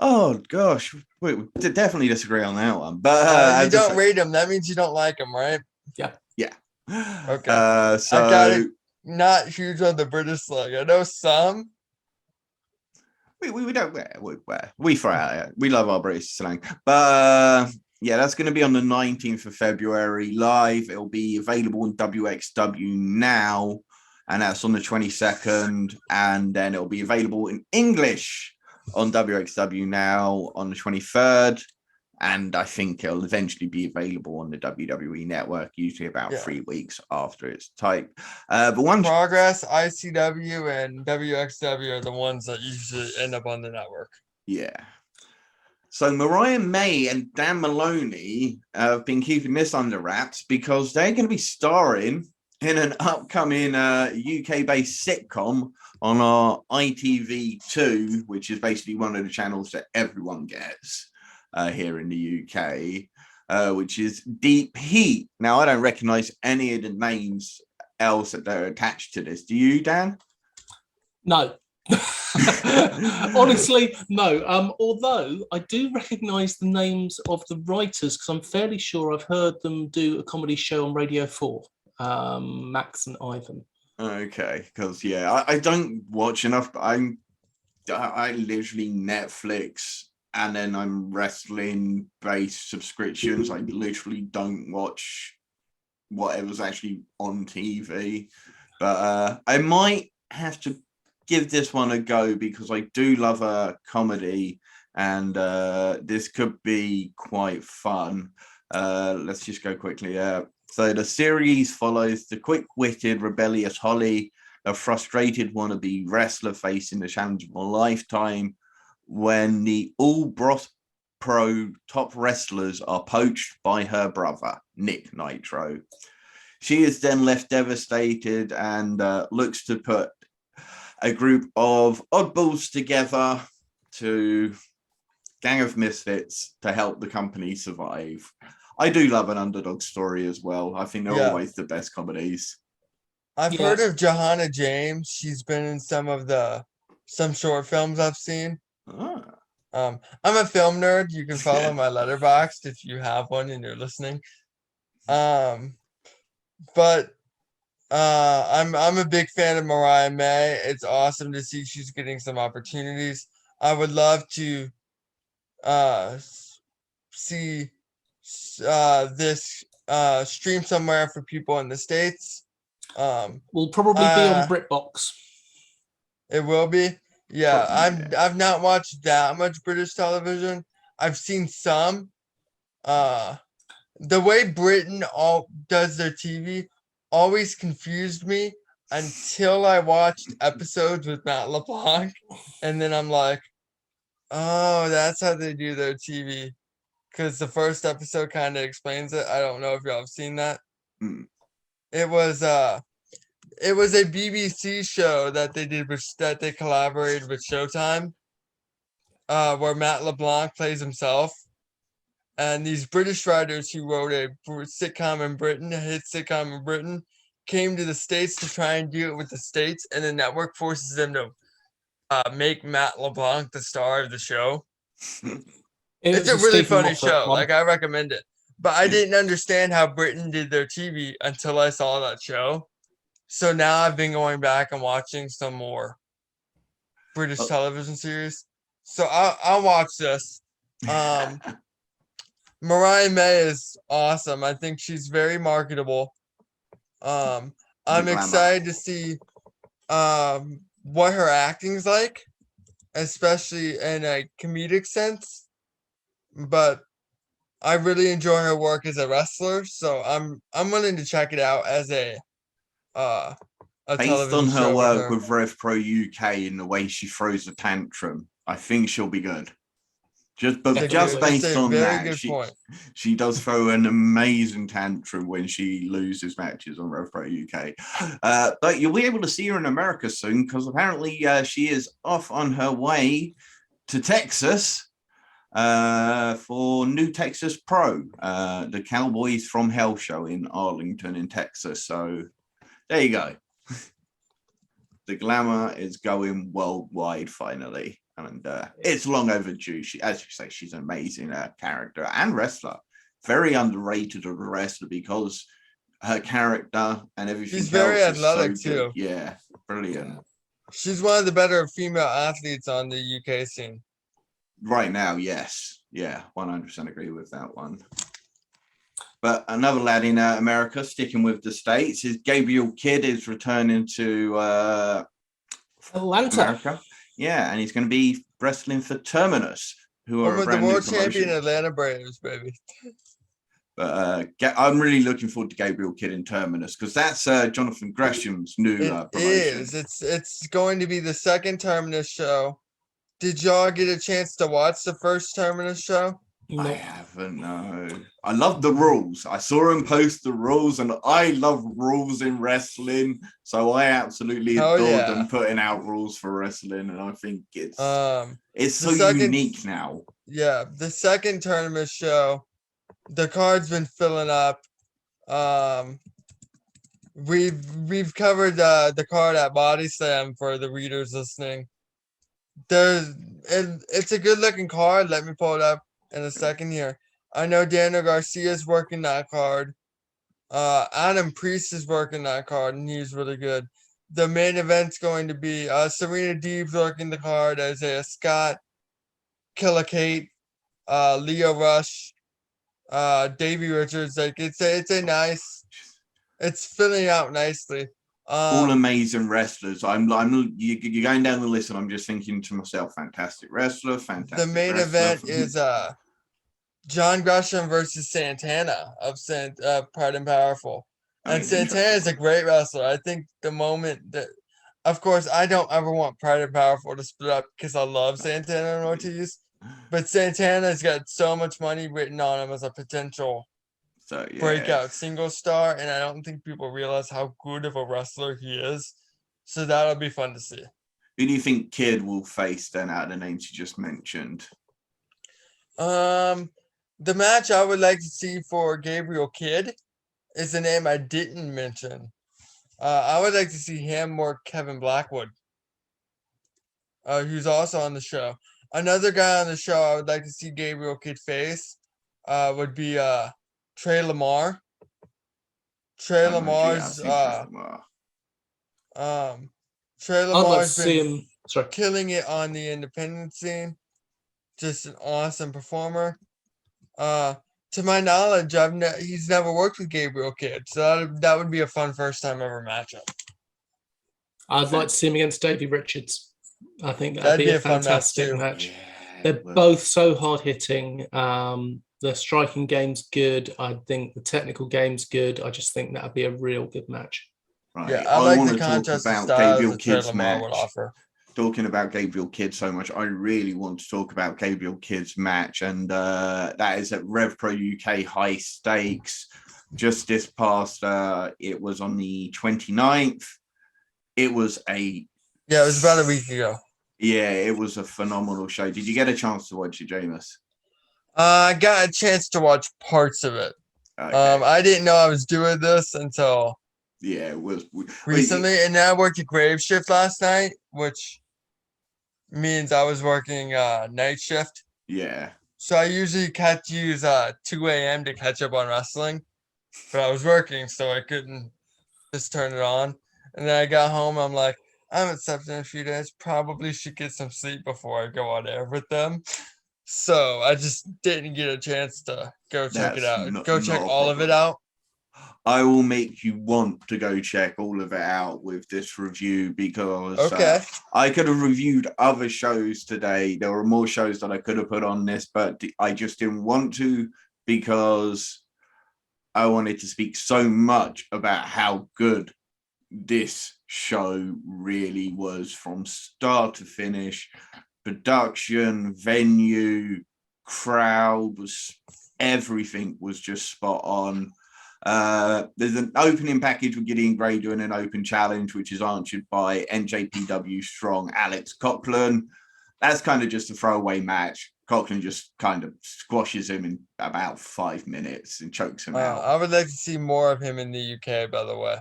Oh gosh, we definitely disagree on that one. But you don't rate him. That means you don't like him, right? Yeah. Yeah. Okay. So I got it. Not huge on the British slang. I know some. We don't we throw out. We love our British slang, but yeah, that's going to be on the 19th of February live. It'll be available in WXW now, and that's on the 22nd, and then it'll be available in English on WXW now on the 23rd, and I think it'll eventually be available on the WWE network, usually about 3 weeks after its type. But one Progress, ICW, and WXW are the ones that usually end up on the network. Yeah. So Mariah May and Dan Maloney have been keeping this under wraps because they're going to be starring in an upcoming UK-based sitcom on our ITV2, which is basically one of the channels that everyone gets here in the UK, which is Deep Heat. Now, I don't recognize any of the names else that are attached to this. Do you, Dan? No. Honestly, no. Although I do recognize the names of the writers because I'm fairly sure I've heard them do a comedy show on Radio 4, Max and Ivan. Okay, because I don't watch enough. I literally Netflix, and then I'm wrestling based subscriptions. I literally don't watch whatever's actually on TV. But I might have to give this one a go because I do love a comedy, and this could be quite fun. Let's just go quickly. So the series follows the quick-witted, rebellious Holly, a frustrated wannabe wrestler facing the challenge of a lifetime when the all-Bros Pro top wrestlers are poached by her brother, Nick Nitro. She is then left devastated and looks to put a group of oddballs together to gang of misfits to help the company survive. I do love an underdog story as well. I think they're always the best comedies. I've heard of Johanna James. She's been in some short films I've seen. I'm a film nerd. You can follow my Letterboxd if you have one and you're listening. But I'm a big fan of Mariah May. It's awesome to see she's getting some opportunities. I would love to see this stream somewhere for people in the States. Will probably be on BritBox. It will be. Yeah, I've not watched that much British television. I've seen some. The way Britain does their TV always confused me until I watched episodes with Matt LeBlanc, and then I'm like, oh, that's how they do their TV. Because the first episode kind of explains it. I don't know if y'all have seen that. It was a BBC show that they did that they collaborated with Showtime, where Matt LeBlanc plays himself, and these British writers who wrote a sitcom in Britain, a hit sitcom in Britain, came to the States to try and do it with the States, and the network forces them to make Matt LeBlanc the star of the show. It's a really funny show. Like, I recommend it. But I didn't understand how Britain did their TV until I saw that show. So now I've been going back and watching some more British television series. So I'll watch this. Mariah May is awesome. I think she's very marketable. I'm excited to see what her acting's like, especially in a comedic sense. But I really enjoy her work as a wrestler, so I'm willing to check it out as a based on television her show work her. with Rev Pro UK and the way she throws a tantrum, I think she'll be good. Just Definitely. based on very that, good point. she does throw an amazing tantrum when she loses matches on Rev Pro UK. But you'll be able to see her in America soon because apparently she is off on her way to Texas for New Texas Pro, the Cowboys from Hell show in Arlington in Texas. So there you go. The glamour is going worldwide finally. And it's long overdue. She, as you say, she's an amazing character and wrestler. Very underrated as a wrestler because her character and everything. She's very else athletic is so good. too. Yeah, brilliant. She's one of the better female athletes on the UK scene. Right now, yes. Yeah, 100% agree with that one. But another lad in America, sticking with the States, is Gabriel Kidd is returning to Atlanta. America. Yeah, and he's going to be wrestling for Terminus, who are a With the brand new world promotion. champion Atlanta Braves, baby. But I'm really looking forward to Gabriel Kidd in Terminus because that's Jonathan Gresham's new It promotion. is. It's going to be the second Terminus show. Did y'all get a chance to watch the first Terminus show? I haven't, no. I love the rules. I saw him post the rules, and I love rules in wrestling. So I absolutely adore them putting out rules for wrestling, and I think it's so unique now. Yeah, the second tournament show, the card's been filling up. We've covered the card at Body Slam for the readers listening. It's a good looking card. Let me pull it up in a second here. I know Daniel Garcia's working that card. Adam Priest is working that card, and he's really good. The main event's going to be Serena Deeb's working the card, Isaiah Scott, Killer Kate, Leo Rush, Davey Richards. Like it's filling out nicely. All amazing wrestlers. You're going down the list, and I'm just thinking to myself, fantastic wrestler, fantastic. The main event is John Gresham versus Santana of Pride and Powerful. And Santana is a great wrestler. I think the moment that, of course, I don't ever want Pride and Powerful to split up because I love Santana and Ortiz. But Santana's got so much money written on him as a potential breakout single star, and I don't think people realize how good of a wrestler he is. So that'll be fun to see. Who do you think Kidd will face then out of the names you just mentioned? The match I would like to see for Gabriel Kidd is the name I didn't mention. I would like to see him or Kevin Blackwood, who's also on the show. Another guy on the show I would like to see Gabriel Kidd face would be Trey Lamar. Trey Lamar's been killing it on the independent scene. Just an awesome performer. To my knowledge, he's never worked with Gabriel Kidd, so that would be a fun first time ever matchup. I'd like to see him against Davey Richards. I think that'd be a fantastic match. Yeah, they're both so hard hitting. The striking game's good. I think the technical game's good. I just think that'd be a real good match. Right. Yeah, I like the contrast of styles that Trey Lamar would offer. Talking about Gabriel Kidd so much, I really want to talk about Gabriel Kidd's match, and that is at Rev Pro UK High Stakes. Just this past, it was on the 29th. It was it was about a week ago. Yeah, it was a phenomenal show. Did you get a chance to watch it, Jameis? I got a chance to watch parts of it. Okay. I didn't know I was doing this until it was recently, and then I worked a grave shift last night, which means I was working night shift. Yeah. So I usually use 2 a.m. to catch up on wrestling, but I was working, so I couldn't just turn it on. And then I got home, I'm like, I haven't slept in a few days. Probably should get some sleep before I go on air with them. So I just didn't get a chance to go check it out. Go check all of it out. I will make you want to go check all of it out with this review because I could have reviewed other shows today. There were more shows that I could have put on this, but I just didn't want to because I wanted to speak so much about how good this show really was from start to finish. Production, venue, crowd, everything was just spot on. There's an opening package with Gideon Gray doing an open challenge, which is answered by NJPW strong Alex Coughlin. That's kind of just a throwaway match. Coughlin just kind of squashes him in about 5 minutes and chokes him out. I would like to see more of him in the UK, by the way.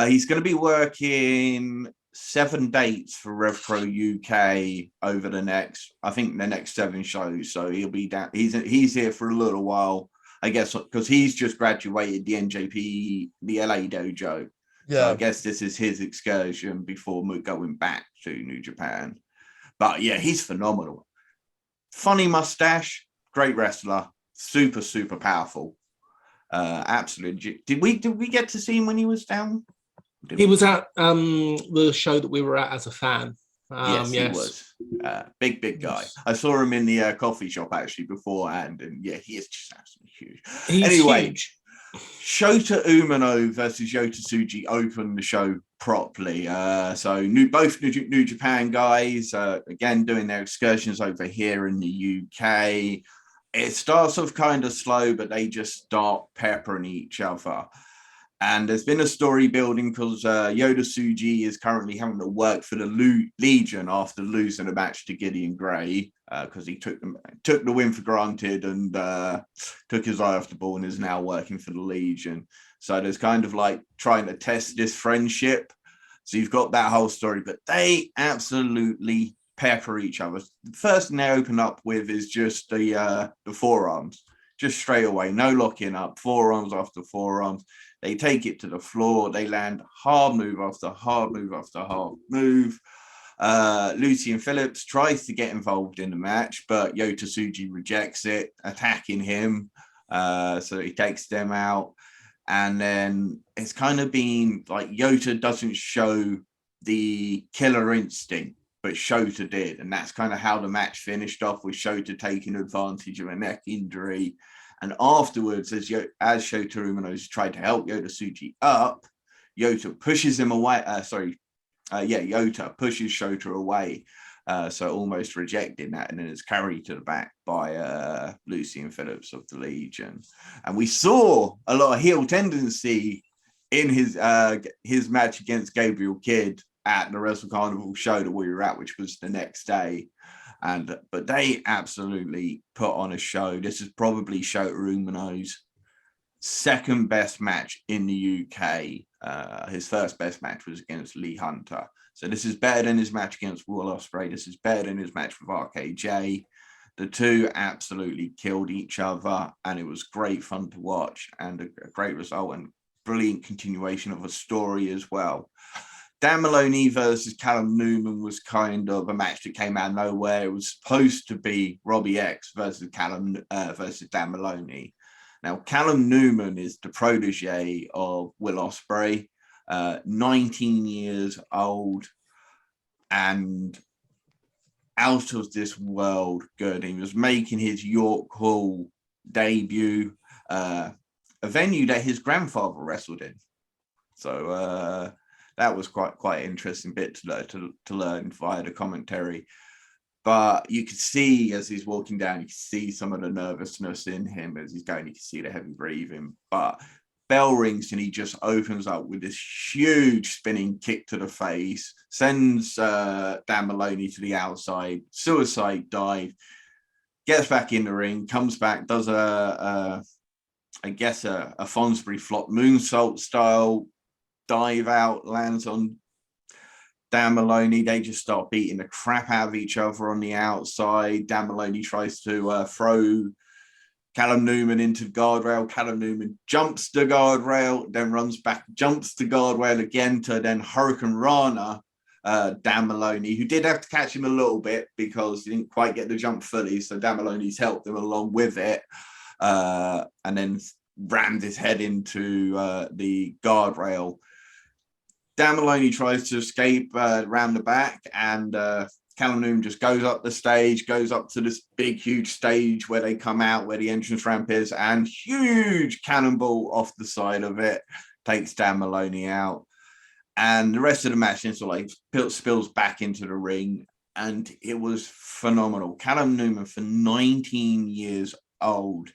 He's going to be working 7 dates for RevPro UK over the next 7 shows. So he'll be down. He's here for a little while, I guess, because he's just graduated the NJP, the LA dojo. Yeah. So I guess this is his excursion before going back to New Japan. But yeah, he's phenomenal. Funny mustache, great wrestler, super, super powerful. Absolutely. Did we get to see him when he was down? He was at the show that we were at as a fan. Yes, he was. Big guy. I saw him in the coffee shop actually beforehand, and yeah, he is just absolutely huge. He's huge. Shota Umino versus Yota Tsuji opened the show properly. So both New Japan guys, again doing their excursions over here in the UK. It starts off kind of slow, but they just start peppering each other. And there's been a story building because Yota Tsuji is currently having to work for the Legion after losing a match to Gideon Gray because he took the win for granted and took his eye off the ball and is now working for the Legion. So there's kind of like trying to test this friendship. So you've got that whole story, but they absolutely pepper each other. The first thing they open up with is just the forearms, just straight away, no locking up, forearms after forearms. They take it to the floor. They land hard move after hard move after hard move. Lucian Phillips tries to get involved in the match, but Yota Tsuji rejects it, attacking him. So he takes them out. And then it's kind of been like Yota doesn't show the killer instinct, but Shota did. And that's kind of how the match finished off, with Shota taking advantage of a neck injury. And afterwards, as Shota Umino's tried to help Yota Tsuji up, Yota pushes him away. Yota pushes Shota away, so almost rejecting that, and then it's carried to the back by Lucian Phillips of the Legion. And we saw a lot of heel tendency in his match against Gabriel Kidd at the Wrestle Carnival show that we were at, which was the next day. But they absolutely put on a show. This is probably Shota Umino's second best match in the UK. His first best match was against Lee Hunter. So this is better than his match against Will Ospreay. This is better than his match with RKJ. The two absolutely killed each other, and it was great fun to watch and a great result and brilliant continuation of a story as well. Dan Maloney versus Callum Newman was kind of a match that came out of nowhere. It was supposed to be Robbie X versus versus Dan Maloney. Now, Callum Newman is the protege of Will Ospreay, 19 years old and out of this world good. He was making his York Hall debut, a venue that his grandfather wrestled in. So, that was quite an interesting bit to learn via the commentary. But you could see as he's walking down, you could see some of the nervousness in him as he's going. You can see the heavy breathing. But bell rings and he just opens up with this huge spinning kick to the face, sends Dan Maloney to the outside, suicide dive, gets back in the ring, comes back, does a Fonsbury flop moonsault style dive out, lands on Dan Maloney. They just start beating the crap out of each other on the outside. Dan Maloney tries to throw Callum Newman into the guardrail. Callum Newman jumps the guardrail, then runs back, jumps the guardrail again to then Hurricane Rana Dan Maloney, who did have to catch him a little bit because he didn't quite get the jump fully. So Dan Maloney's helped him along with it. And then rammed his head into the guardrail. Dan Maloney tries to escape around the back, and Callum Newman just goes up the stage, goes up to this big, huge stage where they come out, where the entrance ramp is, and huge cannonball off the side of it takes Dan Maloney out. And the rest of the match then sort of like spills back into the ring, and it was phenomenal. Callum Newman, for 19 years old,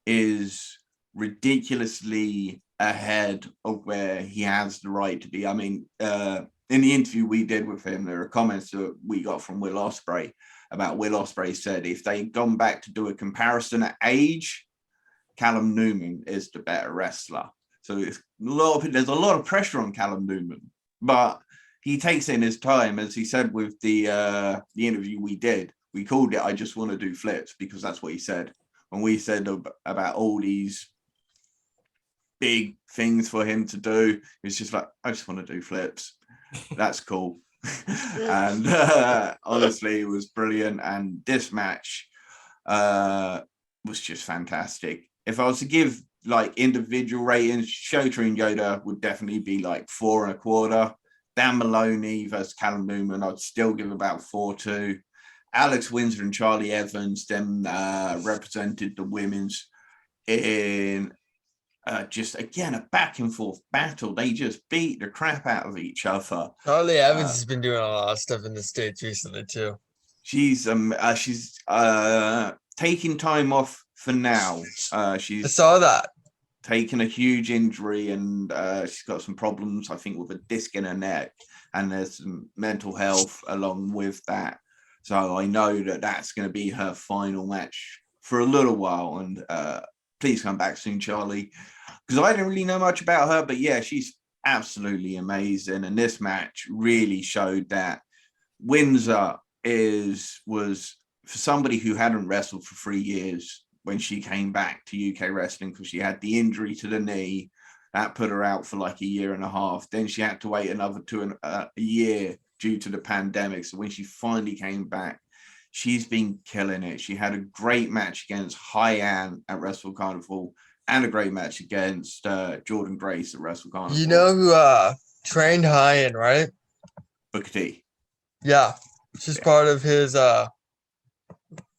is ridiculously ahead of where he has the right to be. I mean, in the interview we did with him, there are comments that we got from Will Ospreay about Will Ospreay said if they'd gone back to do a comparison at age, Callum Newman is the better wrestler. So there's a lot of pressure on Callum Newman, but he takes in his time. As he said with the interview we did, we called it "I just want to do flips" because that's what he said. When we said about all these big things for him to do, it's just like, I just want to do flips. That's cool. And honestly, it was brilliant. And this match was just fantastic. If I was to give like individual ratings, Shota and Yoda would definitely be like 4.25. Dan Maloney versus Callum Newman, I'd still give about 4.2. Alex Windsor and Charlie Evans then represented the women's in just, again, a back and forth battle. They just beat the crap out of each other. Charlie Evans has been doing a lot of stuff in the States recently, too. She's taking time off for now. I saw that. Taken a huge injury, and she's got some problems, I think, with a disc in her neck, and there's some mental health along with that. So I know that that's going to be her final match for a little while. And please come back soon, Charlie, because I didn't really know much about her. But yeah, she's absolutely amazing. And this match really showed that Windsor was for somebody who hadn't wrestled for 3 years when she came back to UK wrestling, because she had the injury to the knee that put her out for like a year and a half. Then she had to wait another a year due to the pandemic. So when she finally came back, she's been killing it. She had a great match against Hyann at Wrestle Carnival and a great match against Jordan Grace at Wrestle Carnival. You know who trained Hyann, right? Booker T. Yeah. She's part of his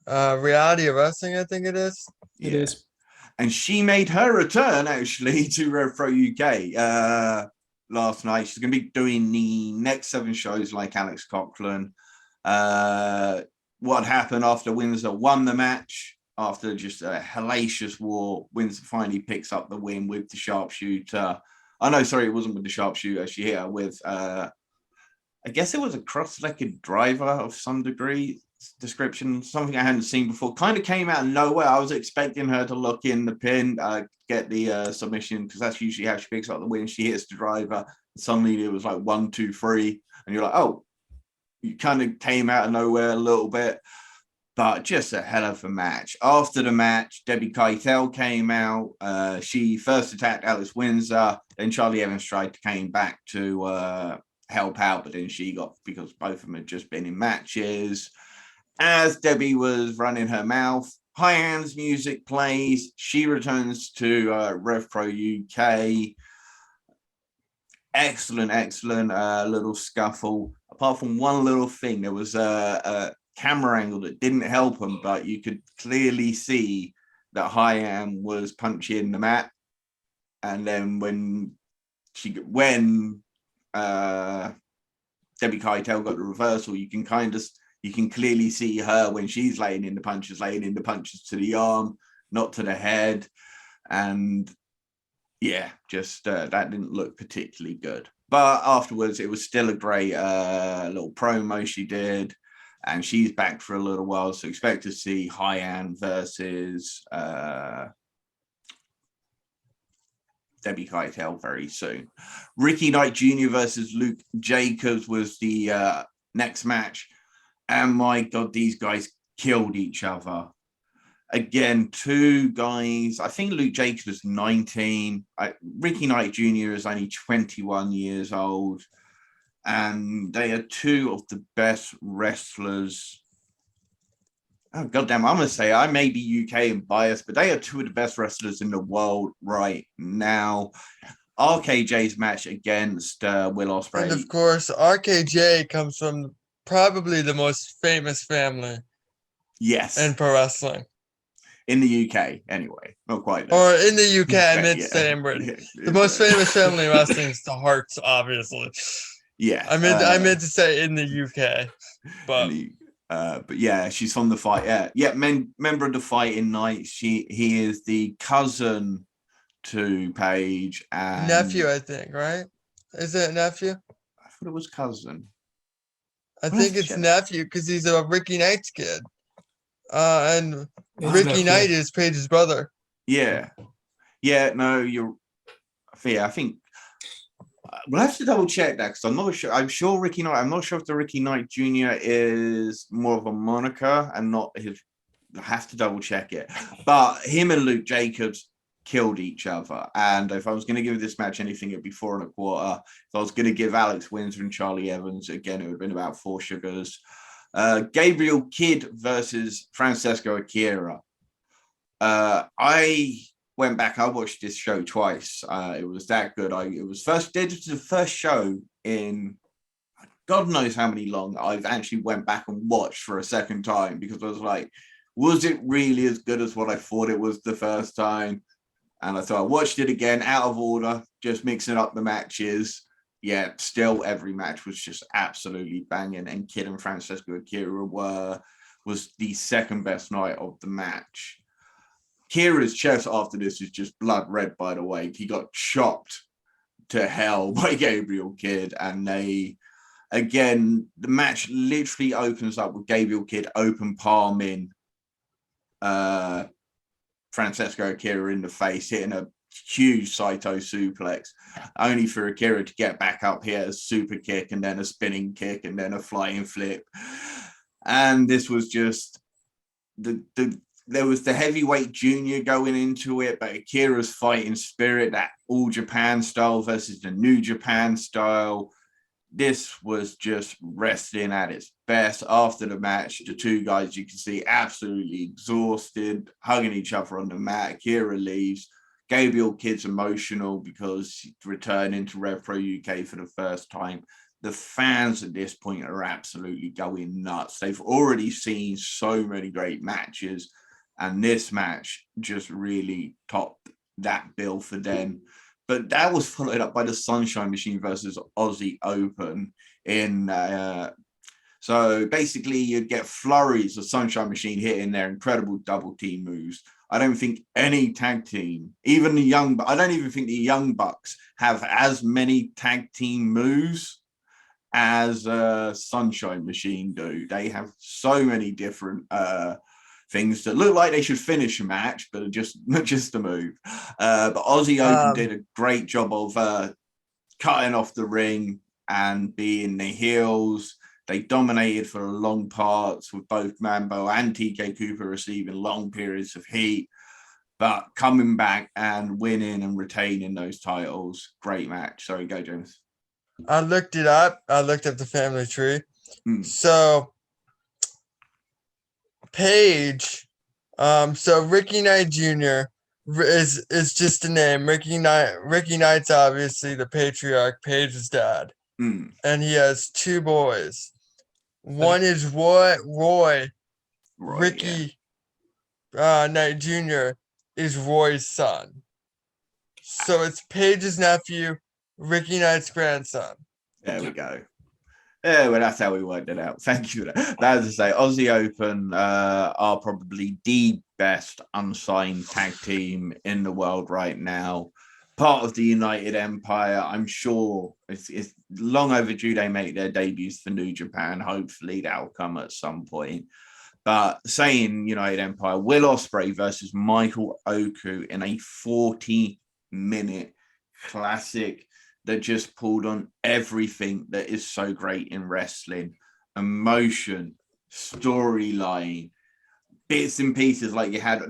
reality of wrestling, I think it is. It is. And she made her return, actually, to RevPro UK last night. She's going to be doing the next 7 shows like Alex Coughlin. What happened after Windsor won the match, after just a hellacious war, Windsor finally picks up the win with the sharpshooter. Oh, no, sorry, it wasn't with the sharpshooter. She hit her with, I guess it was a cross-legged driver of some description, something I hadn't seen before. Kind of came out of nowhere. I was expecting her to look in the pin, get the submission, because that's usually how she picks up the win. She hits the driver, and suddenly it was like 1, 2, 3, and you're like, oh, you kind of came out of nowhere a little bit, but just a hell of a match. After the match, Debbie Keitel came out. She first attacked Alice Windsor, then Charlie Evans came back to help out, but then she got, because both of them had just been in matches. As Debbie was running her mouth, Hyann's music plays. She returns to RevPro UK. Excellent little scuffle. Apart from one little thing, there was a camera angle that didn't help them, but you could clearly see that Hyann was punching the mat. And then when Debbie Keitel got the reversal, you can clearly see her when she's laying in the punches to the arm, not to the head. And yeah, just that didn't look particularly good. But afterwards, it was still a great little promo she did. And she's back for a little while. So expect to see Hyann versus Debbie Keitel very soon. Ricky Knight Jr. versus Luke Jacobs was the next match. And my God, these guys killed each other. Again, 2 guys. I think Luke Jacobs was 19. Ricky Knight Jr. is only 21 years old. And they are two of the best wrestlers. Oh, goddamn, I'm going to say I may be UK and biased, but they are two of the best wrestlers in the world right now. RKJ's match against Will Ospreay. And of course, RKJ comes from probably the most famous family Yes. in pro wrestling. In the UK, anyway. Not quite. Or in the UK, I meant to Yeah. say in Britain. Yeah. The most famous family in wrestling is the Hearts, obviously. Yeah. I meant to say in the UK. But yeah, she's from the fight. Yeah, member of the Fighting Knights. He is the cousin to Paige and nephew, I think, right? Is it nephew? I thought it was cousin. I think it's nephew because he's a Ricky Knight's kid. And Ricky Knight is Paige's brother. Yeah. No, I think we'll have to double check that because I'm not sure. I'm sure Ricky Knight. I'm not sure if the Ricky Knight Jr. is more of a moniker and not his. I have to double check it. But him and Luke Jacobs killed each other. And if I was going to give this match anything, it'd be 4 1/4. If I was going to give Alex Windsor and Charlie Evans, again, it would have been about 4 sugars. Gabriel Kidd versus Francesco Akira. I went back. I watched this show twice. It was that good. It was the first show in God knows how many long I've actually went back and watched for a second time because I was like, was it really as good as what I thought it was the first time? And so I watched it again out of order, just mixing up the matches. Yeah, still every match was just absolutely banging. And Kidd and Francesco Akira was the second best night of the match. Kira's chest after this is just blood red, by the way. He got chopped to hell by Gabriel Kidd. And the match literally opens up with Gabriel Kidd open palming Francesco Akira in the face, hitting a huge Saito suplex, only for Akira to get back up here, a super kick and then a spinning kick and then a flying flip. And this was just there was the heavyweight junior going into it, but Akira's fighting spirit, that all Japan style versus the New Japan style. This was just wrestling at its best. After the match, the two guys you can see absolutely exhausted, hugging each other on the mat. Akira leaves. Gabriel Kidd's emotional because he's returning to Rev Pro UK for the first time. The fans at this point are absolutely going nuts. They've already seen so many great matches, and this match just really topped that bill for them. But that was followed up by the Sunshine Machine versus Aussie Open so basically you'd get flurries of Sunshine Machine hitting their incredible double team moves. I don't think any tag team, I don't even think the Young Bucks have as many tag team moves as Sunshine Machine do. They have so many different things that look like they should finish a match, but just not just a move. But Aussie Open did a great job of cutting off the ring and being the heels. They dominated for long parts with both Mambo and TK Cooper receiving long periods of heat, but coming back and winning and retaining those titles. Great match. Sorry, go, James. I looked it up. I looked up the family tree. So Paige, so Ricky Knight Jr. is just a name. Ricky Knight's obviously the patriarch, Paige's dad. And he has 2 boys. One is Roy. Ricky Knight Jr. is Roy's son. So it's Paige's nephew, Ricky Knight's grandson. There we go. Yeah, well, that's how we worked it out. Thank you for that. But as I say, Aussie Open are probably the best unsigned tag team in the world right now. Part of the United Empire. I'm sure it's long overdue they make their debuts for New Japan. Hopefully that'll come at some point. But saying United Empire, Will Ospreay versus Michael Oku in a 40-minute classic that just pulled on everything that is so great in wrestling. Emotion, storyline, bits and pieces, like you had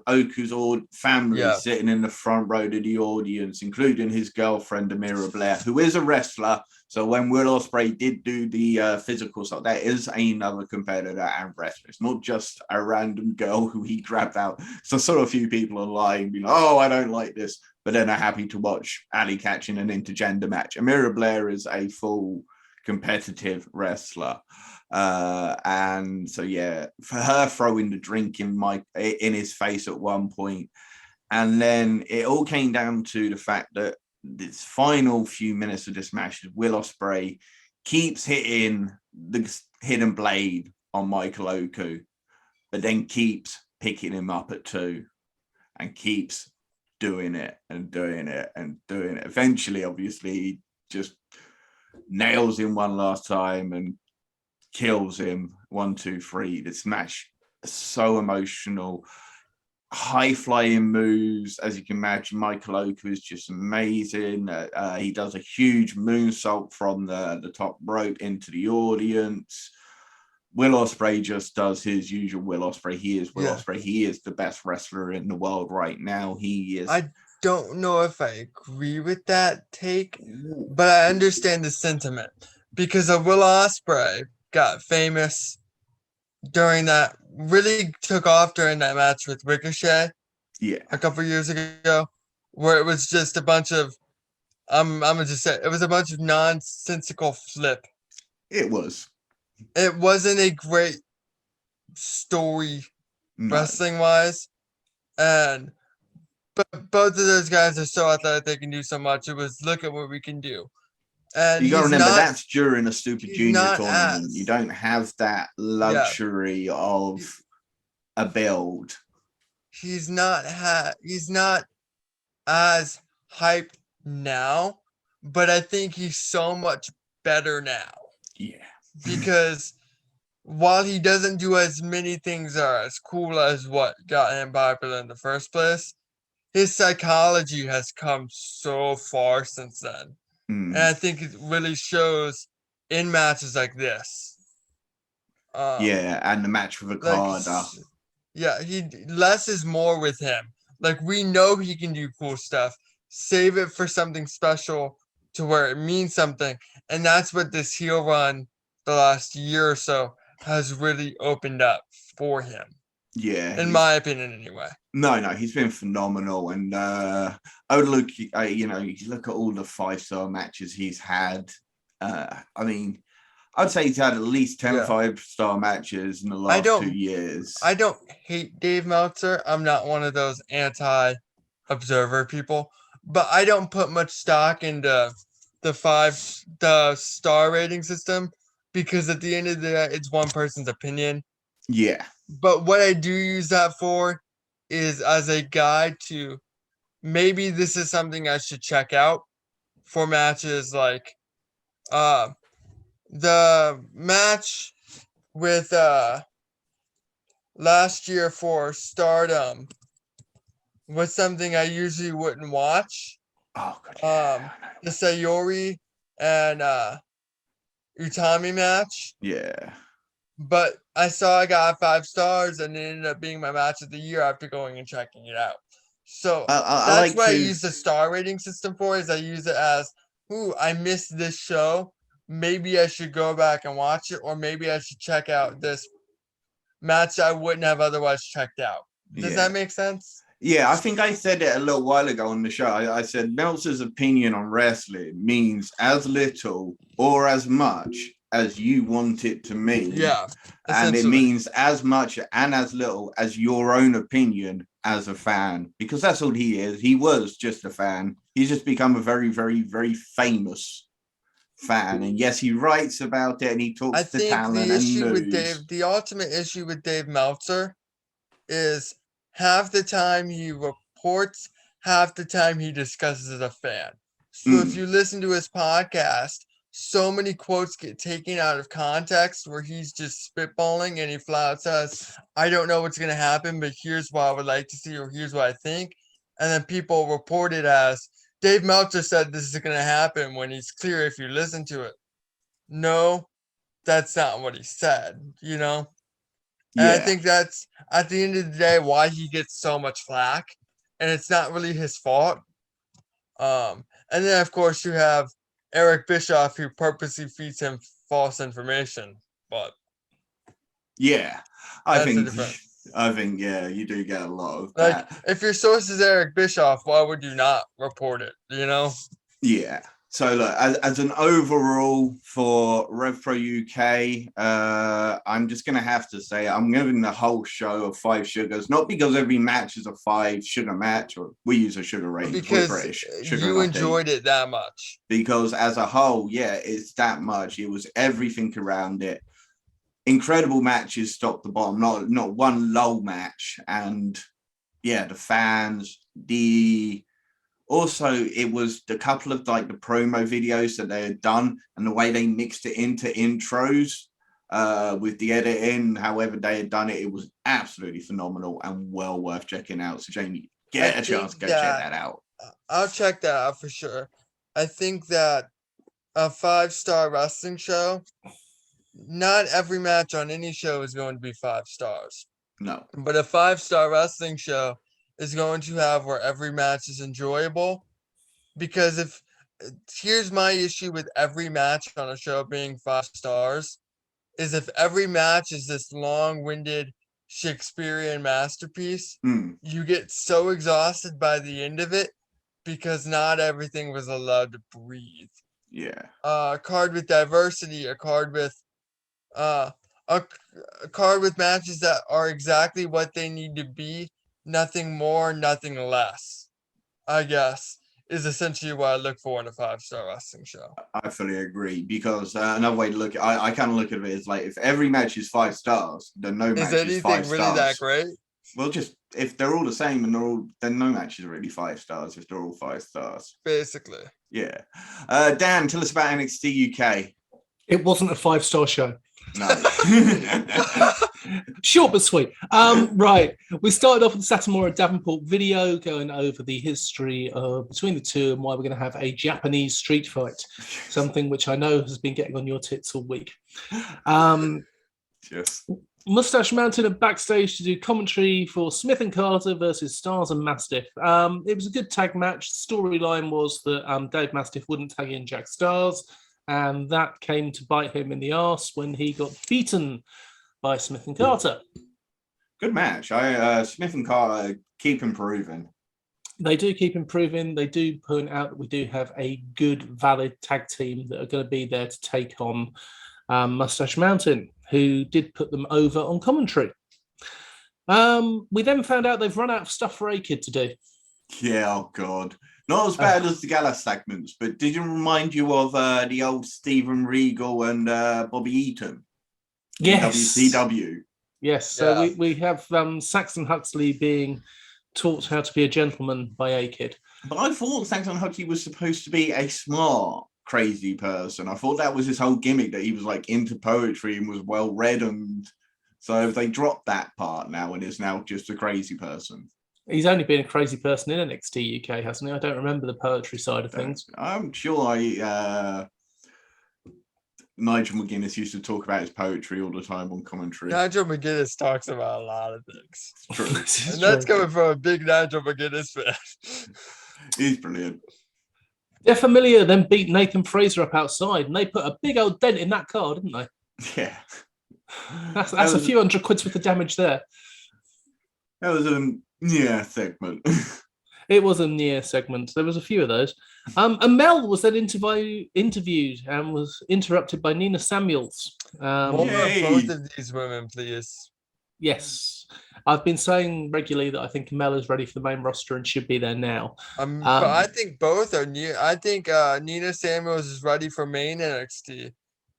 Oku's family sitting in the front row of the audience, including his girlfriend Amira Blair, who is a wrestler. So when Will Ospreay did do the physical stuff, there is another competitor and wrestler. It's not just a random girl who he grabbed out. So I saw a few people online being like, oh, I don't like this, but then are happy to watch Ali catching an intergender match. Amira Blair is a full competitive wrestler. And so, yeah, for her throwing the drink in his face at one point. And then it all came down to the fact that this final few minutes of this match, Will Ospreay keeps hitting the hidden blade on Michael Oku, but then keeps picking him up at 2 and keeps doing it and doing it and doing it. Eventually, obviously, he just nails him one last time and kills him. 1, 2, 3. This match is so emotional. High flying moves, as you can imagine. Michael Oku is just amazing. He does a huge moonsault from the top rope into the audience. Will Ospreay just does his usual Will Ospreay. He is Will Ospreay. He is the best wrestler in the world right now. He is. I don't know if I agree with that take, but I understand the sentiment, because Will Ospreay got famous during that, really took off during that match with Ricochet a couple years ago, where it was just a bunch of I'm gonna just say it was a bunch of nonsensical flip. It wasn't a great story wrestling wise, but both of those guys are so athletic, they can do so much. It was, look at what we can do. And you got to remember, that's during a Super Junior tournament. You don't have that luxury of a build. He's not as hyped now, but I think he's so much better now. Yeah. Because while he doesn't do as many things that are as cool as what got him popular in the first place, his psychology has come so far since then. And I think it really shows in matches like this. And the match with Okada. Less is more with him. Like, we know he can do cool stuff. Save it for something special to where it means something. And that's what this heel run the last year or so has really opened up for him. Yeah. In my opinion, anyway. No, he's been phenomenal. And I would look, you look at all the 5-star matches he's had. I mean, I'd say he's had at least 10 5-star matches in the last 2 years. I don't hate Dave Meltzer. I'm not one of those anti-observer people. But I don't put much stock into the star rating system, because at the end of the day, it's one person's opinion. Yeah. But what I do use that for is as a guide to, maybe this is something I should check out for matches like the match with last year for Stardom was something I usually wouldn't watch. Oh, God. The Sayori and Utami match. Yeah. But I saw I got 5 stars, and it ended up being my match of the year after going and checking it out. So that's what I use the star rating system for, is I use it as, I missed this show. Maybe I should go back and watch it, or maybe I should check out this match I wouldn't have otherwise checked out. Does that make sense? Yeah, I think I said it a little while ago on the show. I said Meltzer's opinion on wrestling means as little or as much as you want it to mean. Yeah. And it means as much and as little as your own opinion as a fan, because that's all he is. He was just a fan. He's just become a very, very, very famous fan. And yes, he writes about it and he talks to talent and news. The ultimate issue with Dave Meltzer is half the time he reports, half the time he discusses as a fan. So if you listen to his podcast, so many quotes get taken out of context where he's just spitballing and he flat out says, I don't know what's going to happen, but here's what I would like to see, or here's what I think. And then people report it as, Dave Meltzer said this is going to happen, when he's clear if you listen to it. No, that's not what he said, And I think that's, at the end of the day, why he gets so much flack. And it's not really his fault. And then, of course, you have Eric Bischoff, who purposely feeds him false information. But yeah, I think, yeah, you do get a lot of like, that. if your source is Eric Bischoff, why would you not report it? You know? Yeah. So look, as an overall for RevPro UK, I'm just gonna have to say I'm giving the whole show of 5 sugars, not because every match is a 5 sugar match, or we use a sugar range because British, you enjoyed it that much. Because as a whole, yeah, it's that much. It was everything around it. Incredible matches, top to bottom, not one lull match, and yeah, the fans, also, it was a couple of like the promo videos that they had done and the way they mixed it into intros with the editing, however they had done it, it was absolutely phenomenal and well worth checking out. So Jamie, get a chance, go check that out. I'll check that out for sure. I think that a 5-star wrestling show, not every match on any show is going to be 5 stars. No. But a 5-star wrestling show is going to have where every match is enjoyable, because here's my issue with every match on a show being 5 stars, is if every match is this long-winded Shakespearean masterpiece, you get so exhausted by the end of it because not everything was allowed to breathe. Yeah. A card with diversity, a card with matches that are exactly what they need to be. Nothing more, nothing less, I guess, is essentially what I look for in a 5-star wrestling show. I fully agree, because another way to look at it, I kind of look at it as like, if every match is 5 stars, then no match is 5 stars. Is anything really that great? Well, just if they're all the same and then no match is really 5 stars if they're all 5 stars. Basically. Yeah. Dan, tell us about NXT UK. It wasn't a 5-star show. No. Short but sweet. Right. We started off with the Satomura Davenport video going over the history between the two and why we're going to have a Japanese street fight. Something which I know has been getting on your tits all week. Yes. Mustache Mountain at backstage to do commentary for Smith and Carter versus Stars and Mastiff. It was a good tag match. The storyline was that Dave Mastiff wouldn't tag in Jack Stars, and that came to bite him in the arse when he got beaten by Smith and Carter. Good match. Smith and Carter keep improving. They do keep improving. They do point out that we do have a good, valid tag team that are going to be there to take on Mustache Mountain, who did put them over on commentary. We then found out they've run out of stuff for A-Kid to do. Yeah, oh God. Not as bad as the Gala segments, but did it remind you of the old Steven Regal and Bobby Eaton? Yes. WCW. Yes, so we have Saxon Huxley being taught how to be a gentleman by A-Kid. But I thought Saxon Huxley was supposed to be a smart, crazy person. I thought that was his whole gimmick, that he was like into poetry and was well read, and so they dropped that part now and is now just a crazy person. He's only been a crazy person in NXT UK, hasn't he? I don't remember the poetry side of things. I'm sure Nigel McGuinness used to talk about his poetry all the time on commentary. Nigel McGuinness talks about a lot of things. It's true. And that's coming from a big Nigel McGuinness fan. He's brilliant. They're familiar, then beat Nathan Fraser up outside, and they put a big old dent in that car, didn't they? Yeah. That's a few hundred quid worth of damage there. That was a segment. It was a near segment. There was a few of those. And Mel was then interviewed and was interrupted by Nina Samuels. More of both of these women, please. Yes. I've been saying regularly that I think Mel is ready for the main roster and should be there now. But I think both are new. I think Nina Samuels is ready for main NXT,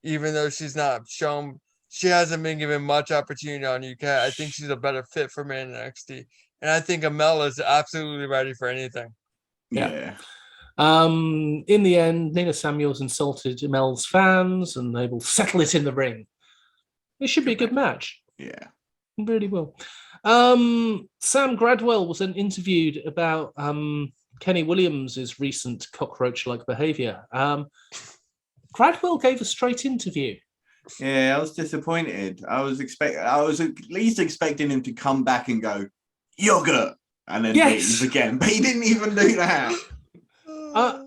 even though she's not shown. She hasn't been given much opportunity on UK. I think she's a better fit for main NXT. And I think Amel is absolutely ready for anything. Yeah. In the end, Nina Samuels insulted Amel's fans, and they will settle it in the ring. It should be a good match. Yeah. It really will. Sam Gradwell was then interviewed about Kenny Williams' recent cockroach-like behaviour. Gradwell gave a straight interview. Yeah, I was disappointed. I was at least expecting him to come back and go yogurt and then Yes. leave again, but he didn't even do that.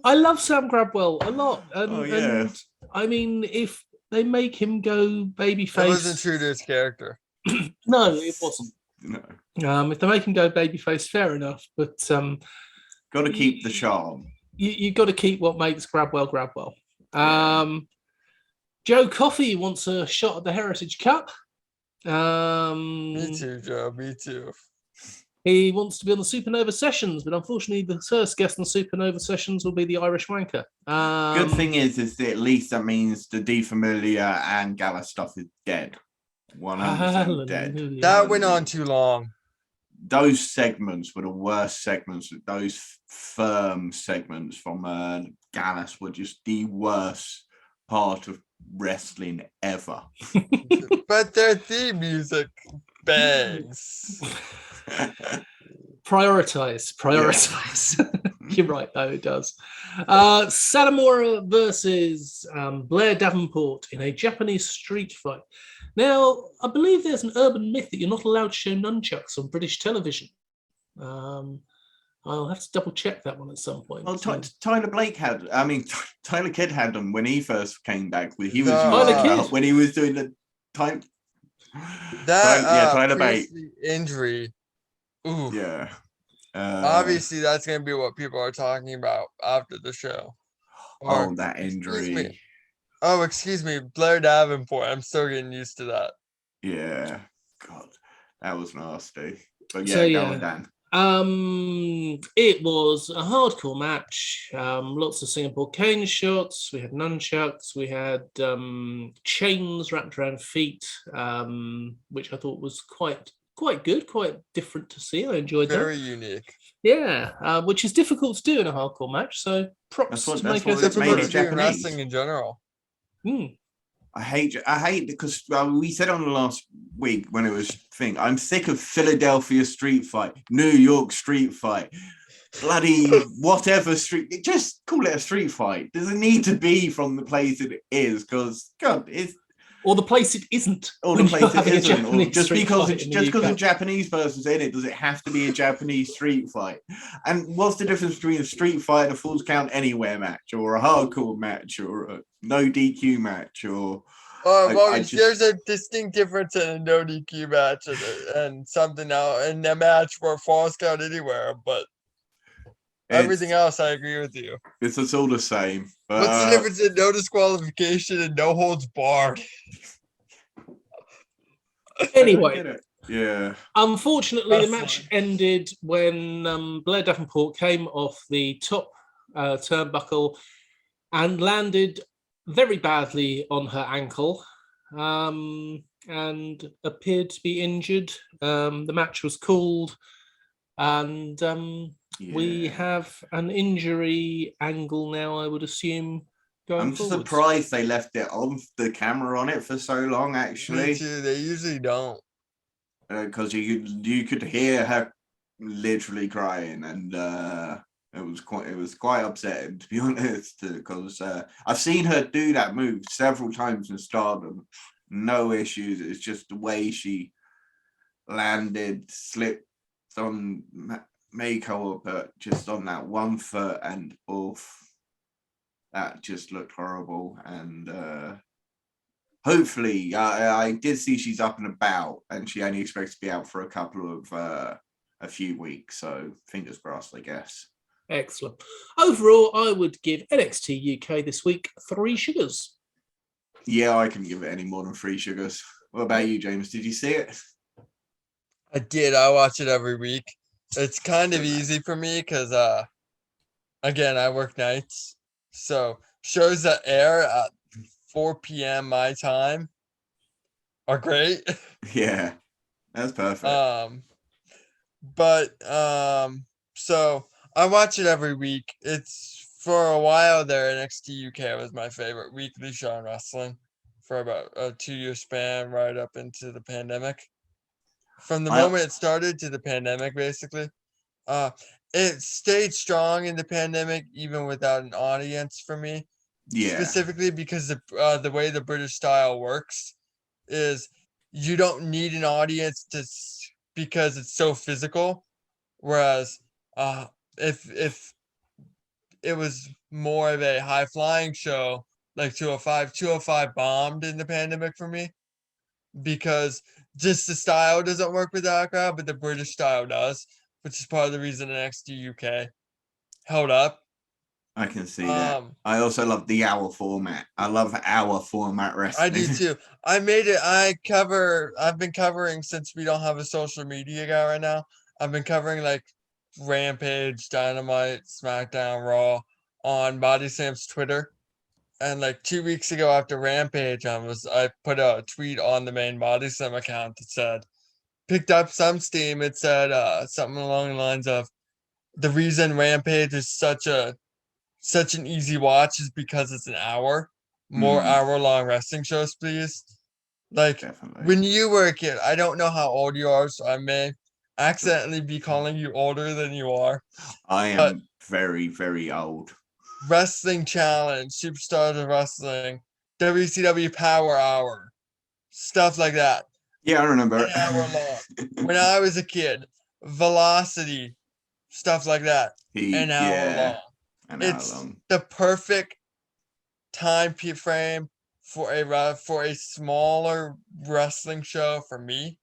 I love Sam Gradwell a lot, and, Yeah. and I mean, if they make him go babyface, It wasn't true to his character. No, it wasn't. No. If they make him go babyface, fair enough, but Got to keep the charm. you got to keep what makes Gradwell Gradwell. Yeah. Joe Coffey wants a shot at the Heritage Cup. Me too, Joe. Me too. He wants to be on the Supernova Sessions, but unfortunately, the first guest on Supernova Sessions will be the Irish Wanker. Good thing is that at least that means the De Familia and Gala stuff is dead. 100% dead. That went on too long. Those segments were the worst segments. Those firm segments from Gallus were just the worst part of wrestling ever. But their theme music bangs. Prioritize. You're right, though, it does. Satomura versus Blair Davenport in a Japanese street fight. Now, I believe there's an urban myth that you're not allowed to show nunchucks on British television. I'll have to double check that one at some point. Well, Tyler Kidd had them when he first came back. When he was doing the time. Tyler Bate injury. Ooh. Yeah. Obviously, that's going to be what people are talking about after the show. That injury. Excuse me, Blair Davenport. I'm still getting used to that. Yeah. God, that was nasty. But go on, Dan. It was a hardcore match. Lots of Singapore cane shots. We had nunchucks. We had chains wrapped around feet, which I thought was quite good, quite different to see. I enjoyed that. Very unique. Yeah, which is difficult to do in a hardcore match. So props to make it difficult to do in wrestling in general. I hate because we said on the last week when it was thing. I'm sick of Philadelphia street fight, New York street fight, bloody whatever street. Just call it a street fight. Does it need to be from the place it is? Because God, it's. Or the place it isn't. Or the place it isn't. Or just because a Japanese person's in it, does it have to be a Japanese street fight? And what's the difference between a street fight and a Falls Count Anywhere match, or a hardcore match, or a no DQ match, or? There's a distinct difference in a no DQ match and something else, and a match for Falls Count Anywhere, but. Everything else, I agree with you. It's all the same. What's the difference in no disqualification and no holds barred? Anyway, yeah. Unfortunately, the match ended when Blair Davenport came off the top turnbuckle and landed very badly on her ankle and appeared to be injured. The match was called, and we have an injury angle now, I would assume, going forward. I'm surprised they left it on the camera on it for so long, actually. Me too. They usually don't. Because you could hear her literally crying, and it was quite upsetting, to be honest, because I've seen her do that move several times in Stardom. No issues. It's just the way she landed, slipped on Mako, but just on that 1 foot, and that just looked horrible. And hopefully, I did see she's up and about, and she only expects to be out for a few weeks. So fingers crossed, I guess. Excellent. Overall, I would give NXT UK this week 3 sugars. Yeah, I can give it any more than 3 sugars. What about you, James? Did you see it? I did. I watch it every week. It's kind of easy for me because, again, I work nights. So shows that air at 4 p.m. my time are great. Yeah, that's perfect. So I watch it every week. It's for a while there. NXT UK was my favorite weekly show in wrestling for about a 2-year span, right up into the pandemic. From the moment it started to the pandemic, basically, it stayed strong in the pandemic, even without an audience for me, Yeah. Specifically because the way the British style works is you don't need an audience because it's so physical. Whereas if it was more of a high flying show like 205 bombed in the pandemic for me because just the style doesn't work with that crowd, but the British style does, which is part of the reason NXT UK held up. I can see that. I also love the hour format. I love hour format wrestling. I do too. I've been covering since we don't have a social media guy right now. I've been covering like Rampage, Dynamite, SmackDown, Raw on Body Sam's Twitter. And like 2 weeks ago after Rampage, I put out a tweet on the main Body Slam account that said, picked up some steam. It said something along the lines of, the reason Rampage is such an easy watch is because it's an hour. More hour-long wrestling shows, please. Like, Definitely. when you were a kid, I don't know how old you are, so I may accidentally be calling you older than you are. I am very, very old. Wrestling Challenge, Superstars of Wrestling, WCW Power Hour, stuff like that. Yeah, I remember. An hour long. When I was a kid, Velocity, stuff like that. An hour long. It's the perfect time frame for a smaller wrestling show for me,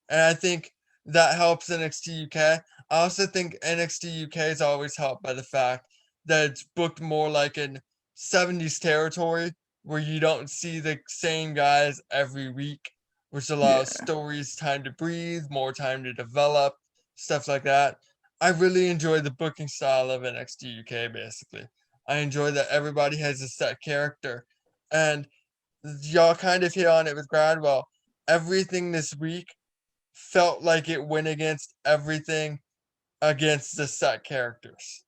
and I think that helps NXT UK. I also think NXT UK is always helped by the fact that it's booked more like in 70s territory, where you don't see the same guys every week, which allows stories time to breathe, more time to develop, stuff like that. I really enjoy the booking style of NXT UK, basically. I enjoy that everybody has a set character. And y'all kind of hit on it with Gradwell. Everything this week felt like it went against everything against the set characters.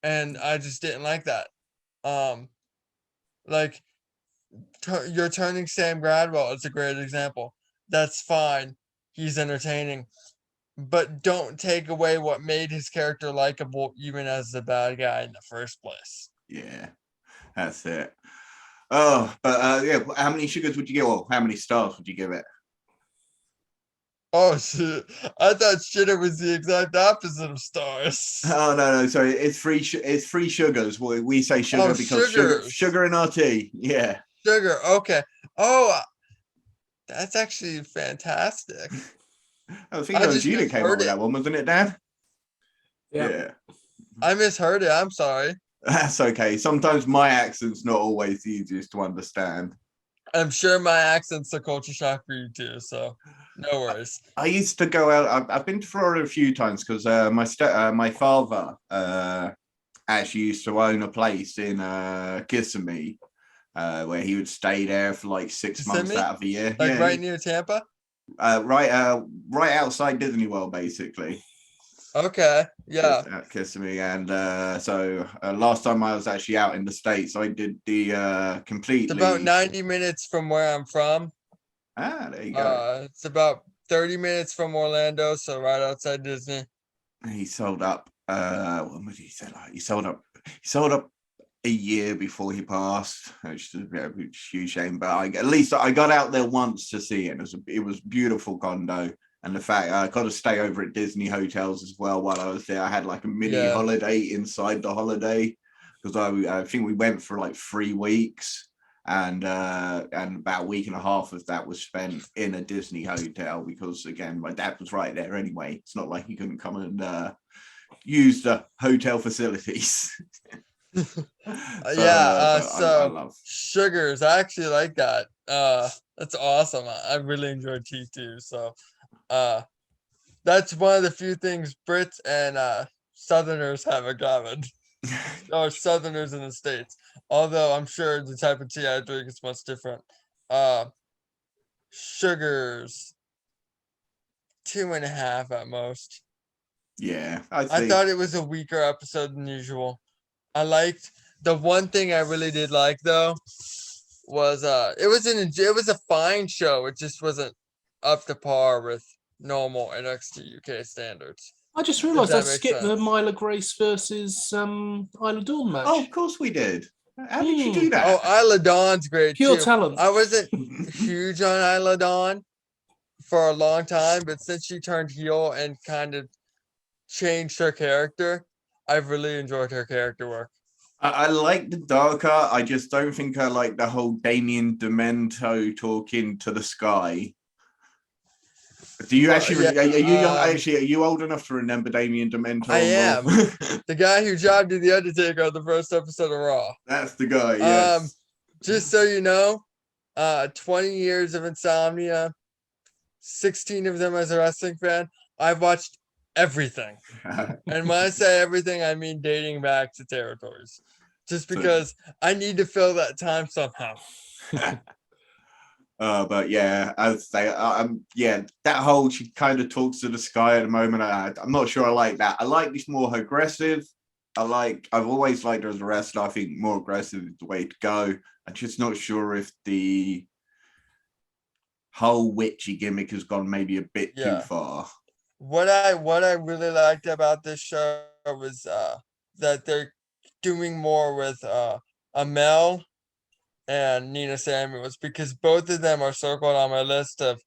And I just didn't like that. Like, you're turning Sam Gradwell. It's a great example. That's fine. He's entertaining. But don't take away what made his character likable, even as the bad guy in the first place. Yeah, that's it. Oh, but yeah, how many sugars would you give? Or how many stars would you give it? Oh shit! I thought shitter was the exact opposite of stars. Oh no, sorry, it's free. It's free sugars. We say sugar because sugar in our tea. Yeah, sugar. Okay. Oh, that's actually fantastic. I think it was you that came up with that one, wasn't it, Dan? Yeah. I misheard it. I'm sorry. That's okay. Sometimes my accent's not always the easiest to understand. I'm sure my accent's a culture shock for you too, so no worries. I used to go out. I've been to Florida a few times because my father actually used to own a place in Kissimmee, where he would stay there for like 6 months out of the year. Like right near Tampa? Right outside Disney World, basically. Okay, yeah. At Kissimmee, and so last time I was actually out in the States, I did the completely. It's about 90 minutes from where I'm from. Ah, there you go. It's about 30 minutes from Orlando, so right outside Disney. He sold up. When would he sell up? He sold up a year before he passed, which is a huge shame. But at least I got out there once to see it. It was a beautiful condo. And the fact I got to stay over at Disney hotels as well while I was there. I had like a mini holiday inside the holiday because I think we went for like 3 weeks, and about a week and a half of that was spent in a Disney hotel because again my dad was right there anyway. It's not like he couldn't come and use the hotel facilities. So I love sugars. I actually like that. That's awesome. I really enjoy tea too. So. That's one of the few things Brits and Southerners have in common, or Southerners in the States. Although I'm sure the type of tea I drink is much different. Sugars, 2.5 at most. Yeah, I thought it was a weaker episode than usual. I liked the one thing I really did like though was it was a fine show. It just wasn't up to par with normal NXT UK standards. I just realised I skipped the Myla Grace versus Isla Dawn match. Oh, of course we did. How did she do Oh, that? Isla Dawn's great Pure too. talent. I wasn't huge on Isla Dawn for a long time, but since she turned heel and kind of changed her character, I've really enjoyed her character work. I like the dark art. I just don't think I like the whole Damien Demento talking to the sky. Do you actually? Yeah, are you young? Actually, are you old enough to remember Damien Demento? I am. The guy who jobbed to the Undertaker on the first episode of Raw. That's the guy. Yes. Just so you know, 20 years of insomnia, 16 of them as a wrestling fan. I've watched everything. And when I say everything, I mean dating back to territories. Just because I need to fill that time somehow. But yeah, I'd say, yeah, that whole she kind of talks to the sky at the moment. I'm not sure I like that. I like this more aggressive. I've always liked her as a wrestler. I think more aggressive is the way to go. I'm just not sure if the whole witchy gimmick has gone maybe a bit too far. What I really liked about this show was that they're doing more with Amel and Nina Samuels, because both of them are circled on my list of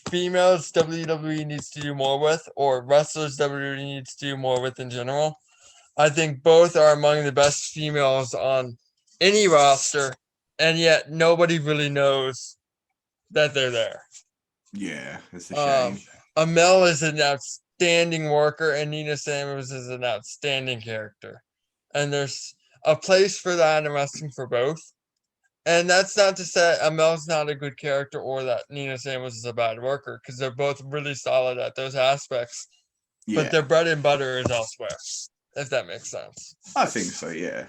females WWE needs to do more with, or wrestlers WWE needs to do more with in general. I think both are among the best females on any roster, and yet nobody really knows that they're there. Yeah, it's a shame. Amel is an outstanding worker, and Nina Samuels is an outstanding character. And there's a place for that in wrestling for both. And that's not to say Amel's not a good character or that Nina Samuels is a bad worker, because they're both really solid at those aspects. Yeah. But their bread and butter is elsewhere, if that makes sense. I think so, yeah.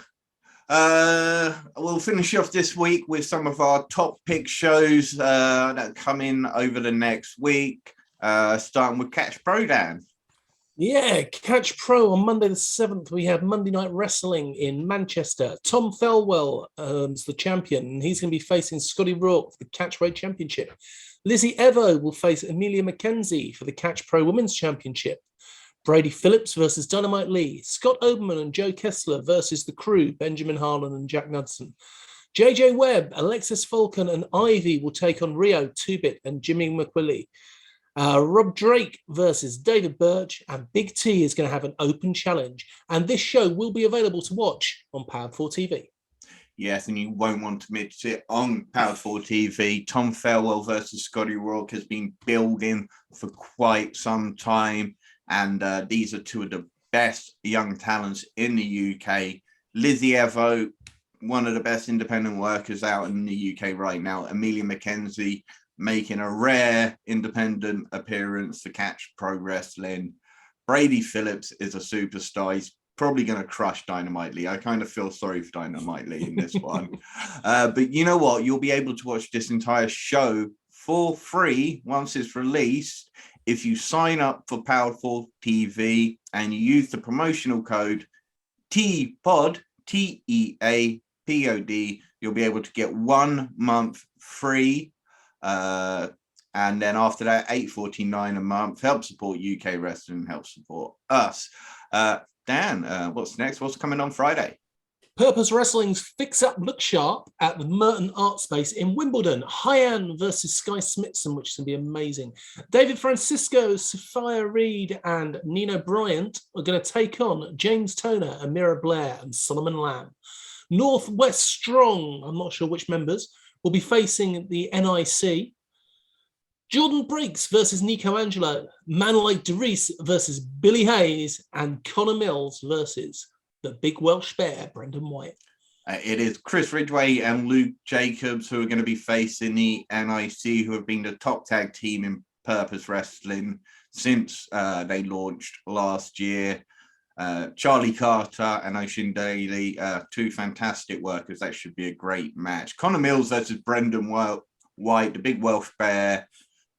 We'll finish off this week with some of our top pick shows that come in over the next week, starting with Catch Pro, Dan. Yeah, Catch Pro on Monday the 7th. We have Monday Night Wrestling in Manchester. Tom Felwell is the champion, and he's going to be facing Scotty Rourke for the Catchweight Championship. Lizzie Evo will face Amelia McKenzie for the Catch Pro Women's Championship. Brady Phillips versus Dynamite Lee. Scott Oberman and Joe Kessler versus The Crew, Benjamin Harlan and Jack Knudsen. JJ Webb, Alexis Falcon and Ivy will take on Rio, 2-Bit and Jimmy McQuilly. Rob Drake versus David Birch, and Big T is going to have an open challenge. And this show will be available to watch on Powered 4 TV. Yes, and you won't want to miss it on Powered 4 TV. Tom Farewell versus Scotty Rourke has been building for quite some time. And these are two of the best young talents in the UK. Lizzie Evo, one of the best independent workers out in the UK right now. Amelia McKenzie, making a rare independent appearance for Catch Pro Wrestling. Brady Phillips is a superstar. He's probably going to crush Dynamite Lee. I kind of feel sorry for Dynamite Lee in this one. But you know what? You'll be able to watch this entire show for free once it's released if you sign up for Powered 4 TV and you use the promotional code TPOD, TEAPOD. You'll be able to get 1 month free. And then after that, $8.49 a month. Help support UK wrestling, help support us. Dan, what's next? What's coming on Friday? Purpose Wrestling's Fix Up Look Sharp at the Merton Art Space in Wimbledon. Hyan versus Sky Smithson, which is going to be amazing. David Francisco, Sophia Reed, and Nino Bryant are going to take on James Toner, Amira Blair, and Solomon Lamb. Northwest Strong, I'm not sure which members, will be facing the NIC. Jordan Breaks versus Nico Angelo. Man Like DeReese versus Billy Hayes. And Connor Mills versus the Big Welsh Bear, Brendan White. It is Chris Ridgway and Luke Jacobs who are going to be facing the NIC, who have been the top tag team in Purpose Wrestling since they launched last year. Charlie Carter and Ocean Daly, two fantastic workers. That should be a great match. Connor Mills versus Brendan White, the Big Welsh Bear.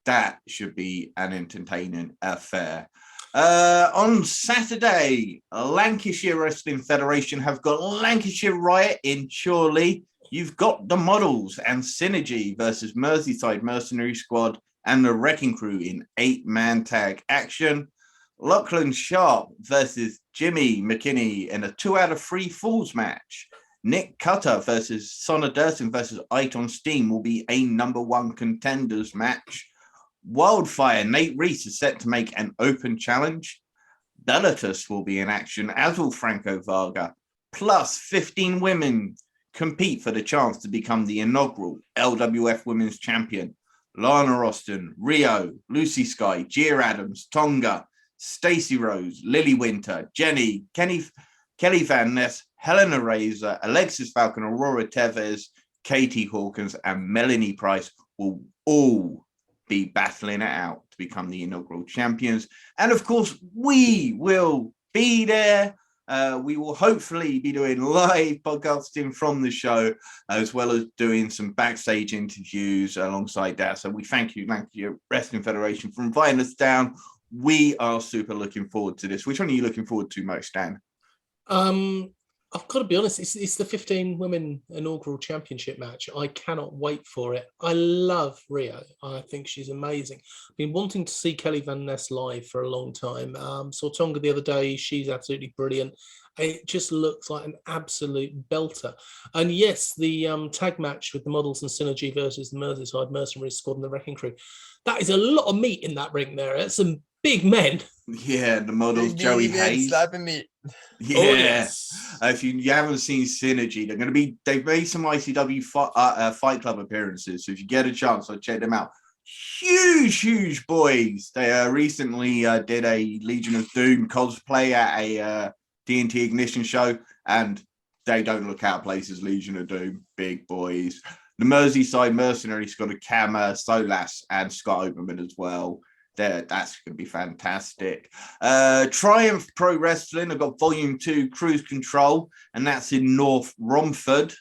That should be an entertaining affair. On Saturday, Lancashire Wrestling Federation have got Lancashire Riot in Chorley. You've got the Models and Synergy versus Merseyside Mercenary Squad and the Wrecking Crew in 8-man tag action. Lachlan Sharp versus Jimmy McKinney in a 2 out of 3 falls match. Nick Cutter versus Sonna Durson versus Aiton Steen will be a number 1 contenders match. Wildfire Nate Reese is set to make an open challenge. Delatus will be in action, as will Franco Varga. Plus 15 women compete for the chance to become the inaugural LWF Women's Champion. Lana Austin, Rio, Lucy Sky, Gia Adams, Tonga, Stacey Rose, Lily Winter, Jenny, Kelly Van Ness, Helena Razor, Alexis Falcon, Aurora Tevez, Katie Hawkins, and Melanie Price will all be battling it out to become the inaugural champions. And of course, we will be there. We will hopefully be doing live podcasting from the show, as well as doing some backstage interviews alongside that. So we thank you Wrestling Federation, for inviting us down. We are super looking forward to this. Which one are you looking forward to most, Dan? I've got to be honest, it's the 15 women inaugural championship match. I cannot wait for it. I love Rio. I think she's amazing. I've been wanting to see Kelly Van Ness live for a long time. Saw Tonga the other day. She's absolutely brilliant. It just looks like an absolute belter. And yes, the tag match with the Models and Synergy versus the Merseyside Mercenaries Squad and the Wrecking Crew. That is a lot of meat in that ring there. That's some big men. Yeah, the Models, Joey Hayes. Slapping meat. Yeah. Oh, yes. If you haven't seen Synergy, they've made some ICW Fight Club appearances. So if you get a chance, I'll check them out. Huge boys. They recently did a Legion of Doom cosplay at a TNT Ignition show, and they don't look out of place as Legion of Doom. Big boys. The Merseyside Mercenaries got a Cam Solas and Scott Oberman as well. That's going to be fantastic. Triumph Pro Wrestling, I've got Volume 2 Cruise Control, and that's in North Romford.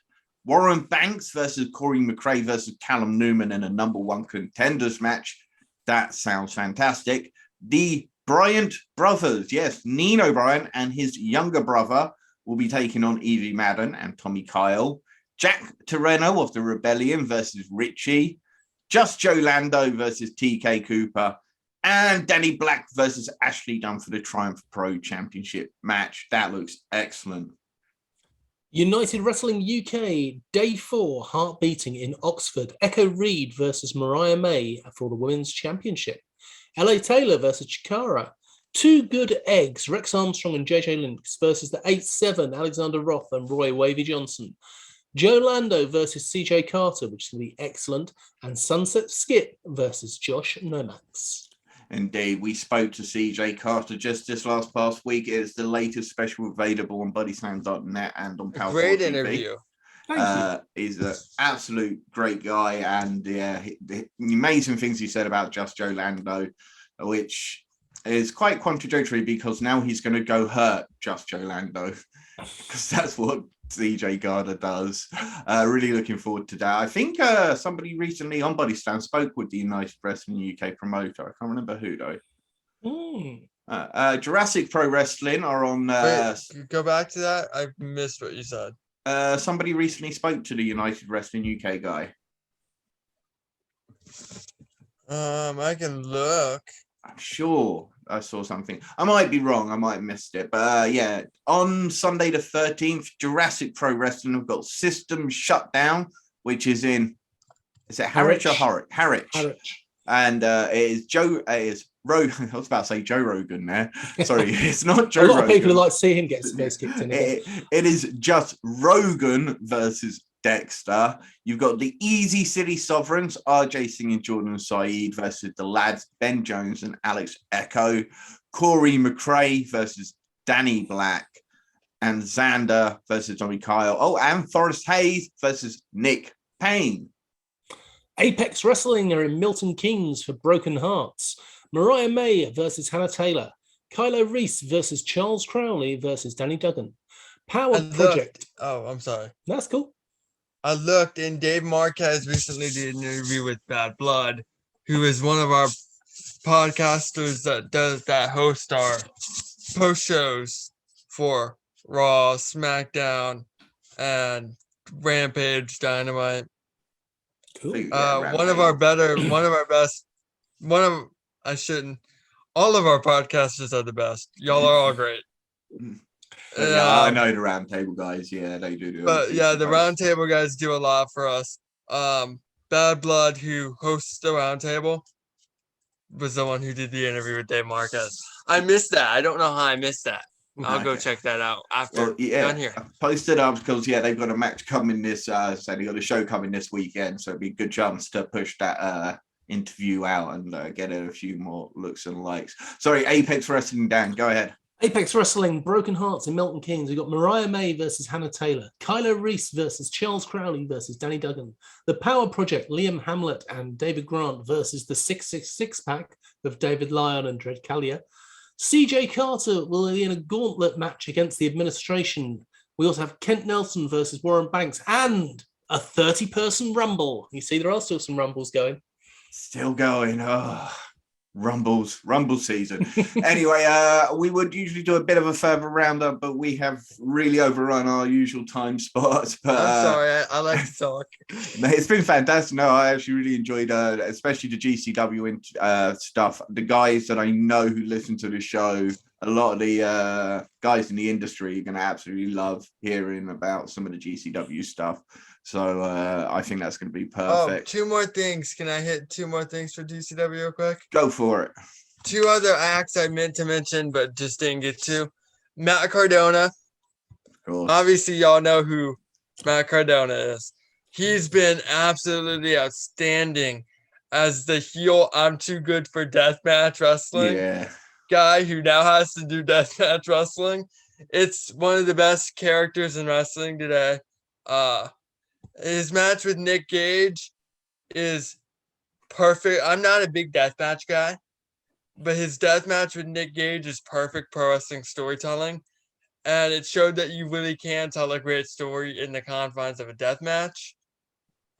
Warren Banks versus Corey McRae versus Callum Newman in a number 1 contenders match. That sounds fantastic. The Bryant brothers, yes, Nino Bryant and his younger brother will be taking on Evie Madden and Tommy Kyle. Jack Torreno of the Rebellion versus Richie. Just Joe Lando versus TK Cooper. And Danny Black versus Ashley Dunn for the Triumph Pro Championship match. That looks excellent. United Wrestling UK, Day 4, Heart Beating in Oxford. Echo Reed versus Mariah May for the Women's Championship. LA Taylor versus Chikara. Two Good Eggs, Rex Armstrong and JJ Lynx versus the 8-7, Alexander Roth and Roy Wavy Johnson. Joe Lando versus CJ Carter, which is going to be excellent. And Sunset Skip versus Josh Nomax. Indeed, we spoke to CJ Carter just this past week. It's the latest special available on BuddySlam.net and on Power. Great interview. He's an absolute great guy, and the amazing things he said about Just Joe Lando, which is quite contradictory because now he's going to go hurt Just Joe Lando, because that's what CJ Carter does. Really looking forward to that. I think somebody recently on BuddySlam spoke with the United Wrestling UK promoter. I can't remember who though. Jurassic Pro Wrestling are on. Wait, go back to that. I missed what you said. Somebody recently spoke to the United Wrestling UK guy. I can look. I'm sure I saw something. I might be wrong. I might have missed it. But yeah, on Sunday the 13th, Jurassic Pro Wrestling have got System Shutdown, which is in, is it Harwich or Harwich? Harwich. And it is I was about to say Joe Rogan there. Sorry, it's not Joe Rogan. A lot of people like to see him get his face kicked in. It is just Rogan versus Dexter. You've got the Easy City Sovereigns, RJ Singh and Jordan Saeed versus the lads Ben Jones and Alex Echo. Corey McRae versus Danny Black. And Xander versus Tommy Kyle. Oh, and Forrest Hayes versus Nick Payne. Apex Wrestling are in Milton Keynes for Broken Hearts. Mariah May versus Hannah Taylor. Kylo Reese versus Charles Crowley versus Danny Duggan. Power Project. Oh, I'm sorry. That's cool. I looked, and Dave Marquez recently did an interview with Bad Blood, who is one of our podcasters that host our post shows for Raw, SmackDown, and Rampage, Dynamite. Cool. All of our podcasters are the best. Y'all are all great. Yeah, I know the roundtable guys. Yeah, they do. But yeah, the roundtable guys do a lot for us. Bad Blood, who hosts the roundtable, was the one who did the interview with Dave Marquez. I missed that. I don't know how I missed that. I'll go check that out after done here. I posted up because they've got a match coming this. So they got a show coming this weekend, so it'd be a good chance to push that interview out and get a few more looks and likes. Sorry, Apex Wrestling, Dan, go ahead. Apex Wrestling, Broken Hearts in Milton Keynes. We've got Mariah May versus Hannah Taylor. Kylo Reese versus Charles Crowley versus Danny Duggan. The Power Project, Liam Hamlet and David Grant versus the 666 pack of David Lyon and Dred Callier. CJ Carter will be in a gauntlet match against the administration. We also have Kent Nelson versus Warren Banks and a 30-person Rumble. You see, there are still some Rumbles going. Still going. Oh. Rumble season. Anyway, we would usually do a bit of a further roundup, but we have really overrun our usual time spots. But I'm sorry, I like to talk. It's been fantastic. No, I actually really enjoyed, especially the GCW stuff. The guys that I know who listen to the show, a lot of the guys in the industry are going to absolutely love hearing about some of the GCW stuff. So I think that's going to be perfect. 2 more things. Can I hit 2 more things for GCW real quick? Go for it. 2 other acts I meant to mention, but just didn't get to. Matt Cardona. Of course. Obviously, y'all know who Matt Cardona is. He's been absolutely outstanding as the heel I'm too good for deathmatch wrestling guy who now has to do deathmatch wrestling. It's one of the best characters in wrestling today. His match with Nick Gage is perfect. I'm not a big deathmatch guy, but his deathmatch with Nick Gage is perfect pro wrestling storytelling. And it showed that you really can tell a great story in the confines of a deathmatch.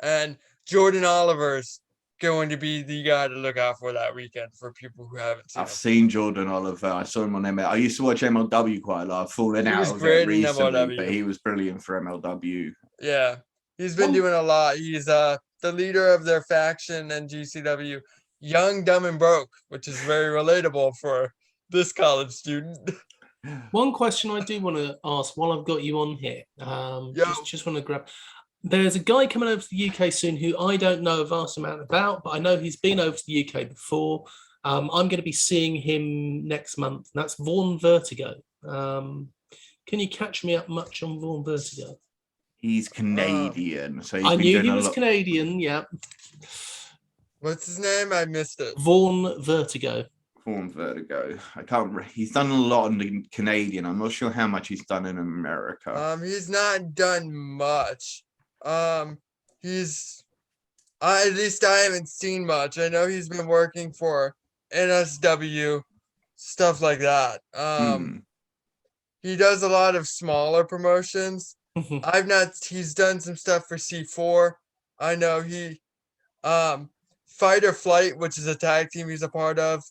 And Jordan Oliver's going to be the guy to look out for that weekend for people who haven't seen him. I've seen Jordan Oliver. I saw him on MLW. I used to watch MLW quite a lot. I've fallen out of it recently, but he was brilliant for MLW. Yeah. He's been doing a lot. He's the leader of their faction in GCW, Young, Dumb, and Broke, which is very relatable for this college student. One question I do want to ask while I've got you on here, just want to grab. There's a guy coming over to the UK soon who I don't know a vast amount about, but I know he's been over to the UK before. I'm going to be seeing him next month. That's Vaughn Vertigo. Can you catch me up much on Vaughn Vertigo? He's Canadian, so I knew he was Canadian. Yeah. What's his name? I missed it. Vaughn Vertigo. Vaughn Vertigo. I can't. He's done a lot in the Canadian. I'm not sure how much he's done in America. He's not done much. At least I haven't seen much. I know he's been working for NSW, stuff like that. He does a lot of smaller promotions. He's done some stuff for C4. I know he Fight or Flight, which is a tag team he's a part of,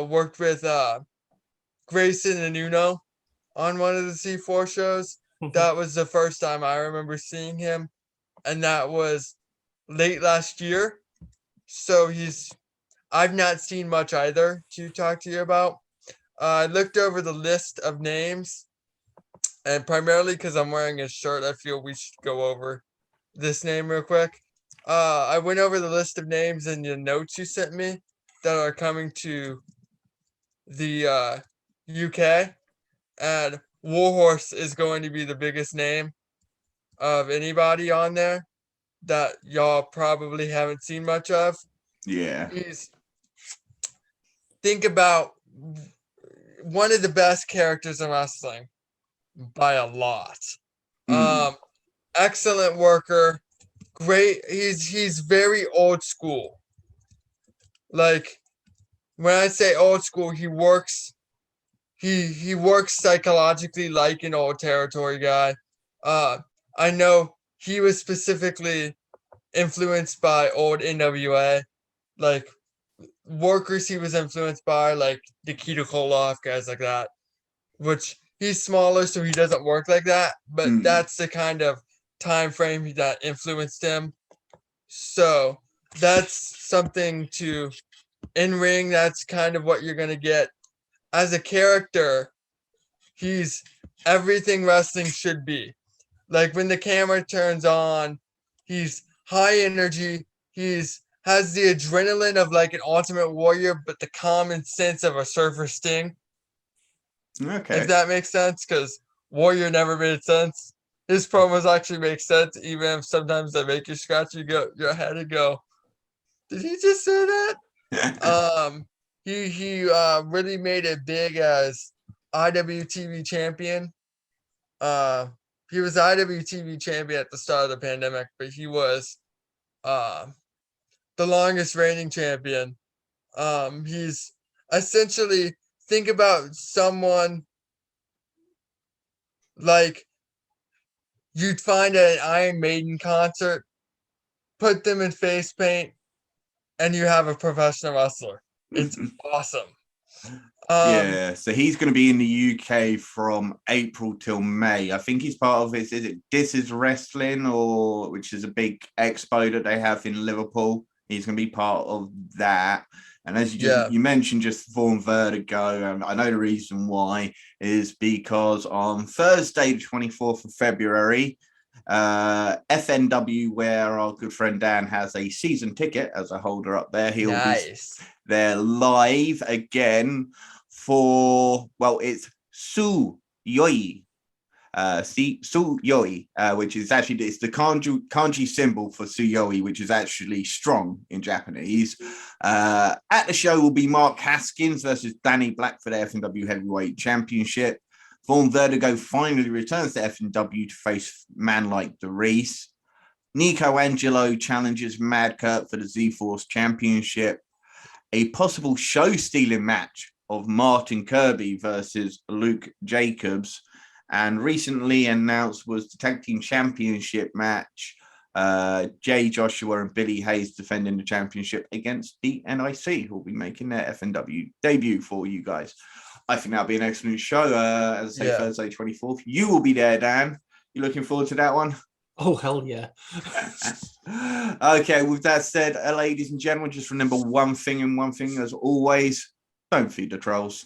worked with Grayson and Uno on one of the C4 shows. That was the first time I remember seeing him, and that was late last year. So I've not seen much either to talk to you about. I looked over the list of names, and primarily because I'm wearing a shirt, I feel we should go over this name real quick. I went over the list of names in the notes you sent me that are coming to the UK, and Warhorse is going to be the biggest name of anybody on there that y'all probably haven't seen much of. Yeah. Think about one of the best characters in wrestling by a lot. Excellent worker. Great. He's very old school. Like, when I say old school, he works psychologically like an old territory guy. I know he was specifically influenced by old NWA, like workers he was influenced by, like Nikita Koloff, guys like that, which he's smaller, so he doesn't work like that, but that's the kind of time frame that influenced him. So that's something to in ring. That's kind of what you're going to get as a character. he's everything wrestling should be. Like when the camera turns on, he's high energy. Has the adrenaline of like an Ultimate Warrior, but the common sense of a Surfer Sting. Okay. If that makes sense, because Warrior never made sense. His promos actually make sense, even if sometimes they make you scratch your head and go, "Did he just say that?" He really made it big as IWTV champion. He was IWTV champion at the start of the pandemic, but he was the longest reigning champion. He's essentially, think about someone like you'd find at an Iron Maiden concert, put them in face paint, and you have a professional wrestler. It's awesome. Yeah, so he's going to be in the UK from April till May. I think he's part of it. Is it This Is Wrestling, which is a big expo that they have in Liverpool? He's going to be part of that. And as you mentioned, just Vaughn Vertigo, and I know the reason why is because on Thursday, the 24th of February, FNW, where our good friend Dan has a season ticket as a holder up there, he'll be there live again for, it's Su Yoi. Su Yoi, which is actually, it's the kanji symbol for Suyoi, which is actually strong in Japanese. At the show will be Mark Haskins versus Danny Black for the FNW Heavyweight Championship. Vaughn Vertigo finally returns to FNW to face man like DeReese. Nico Angelo challenges Mad Kurt for the Z-Force Championship. A possible show-stealing match of Martin Kirby versus Luke Jacobs. And recently announced was the Tag Team Championship match. Jay Joshua and Billy Hayes defending the championship against the NIC, who will be making their FNW debut for you guys. I think that'll be an excellent show. As I say, Thursday 24th. You will be there, Dan. You looking forward to that one? Oh, hell yeah. Okay, with that said, ladies and gentlemen, just remember one thing and one thing as always, don't feed the trolls.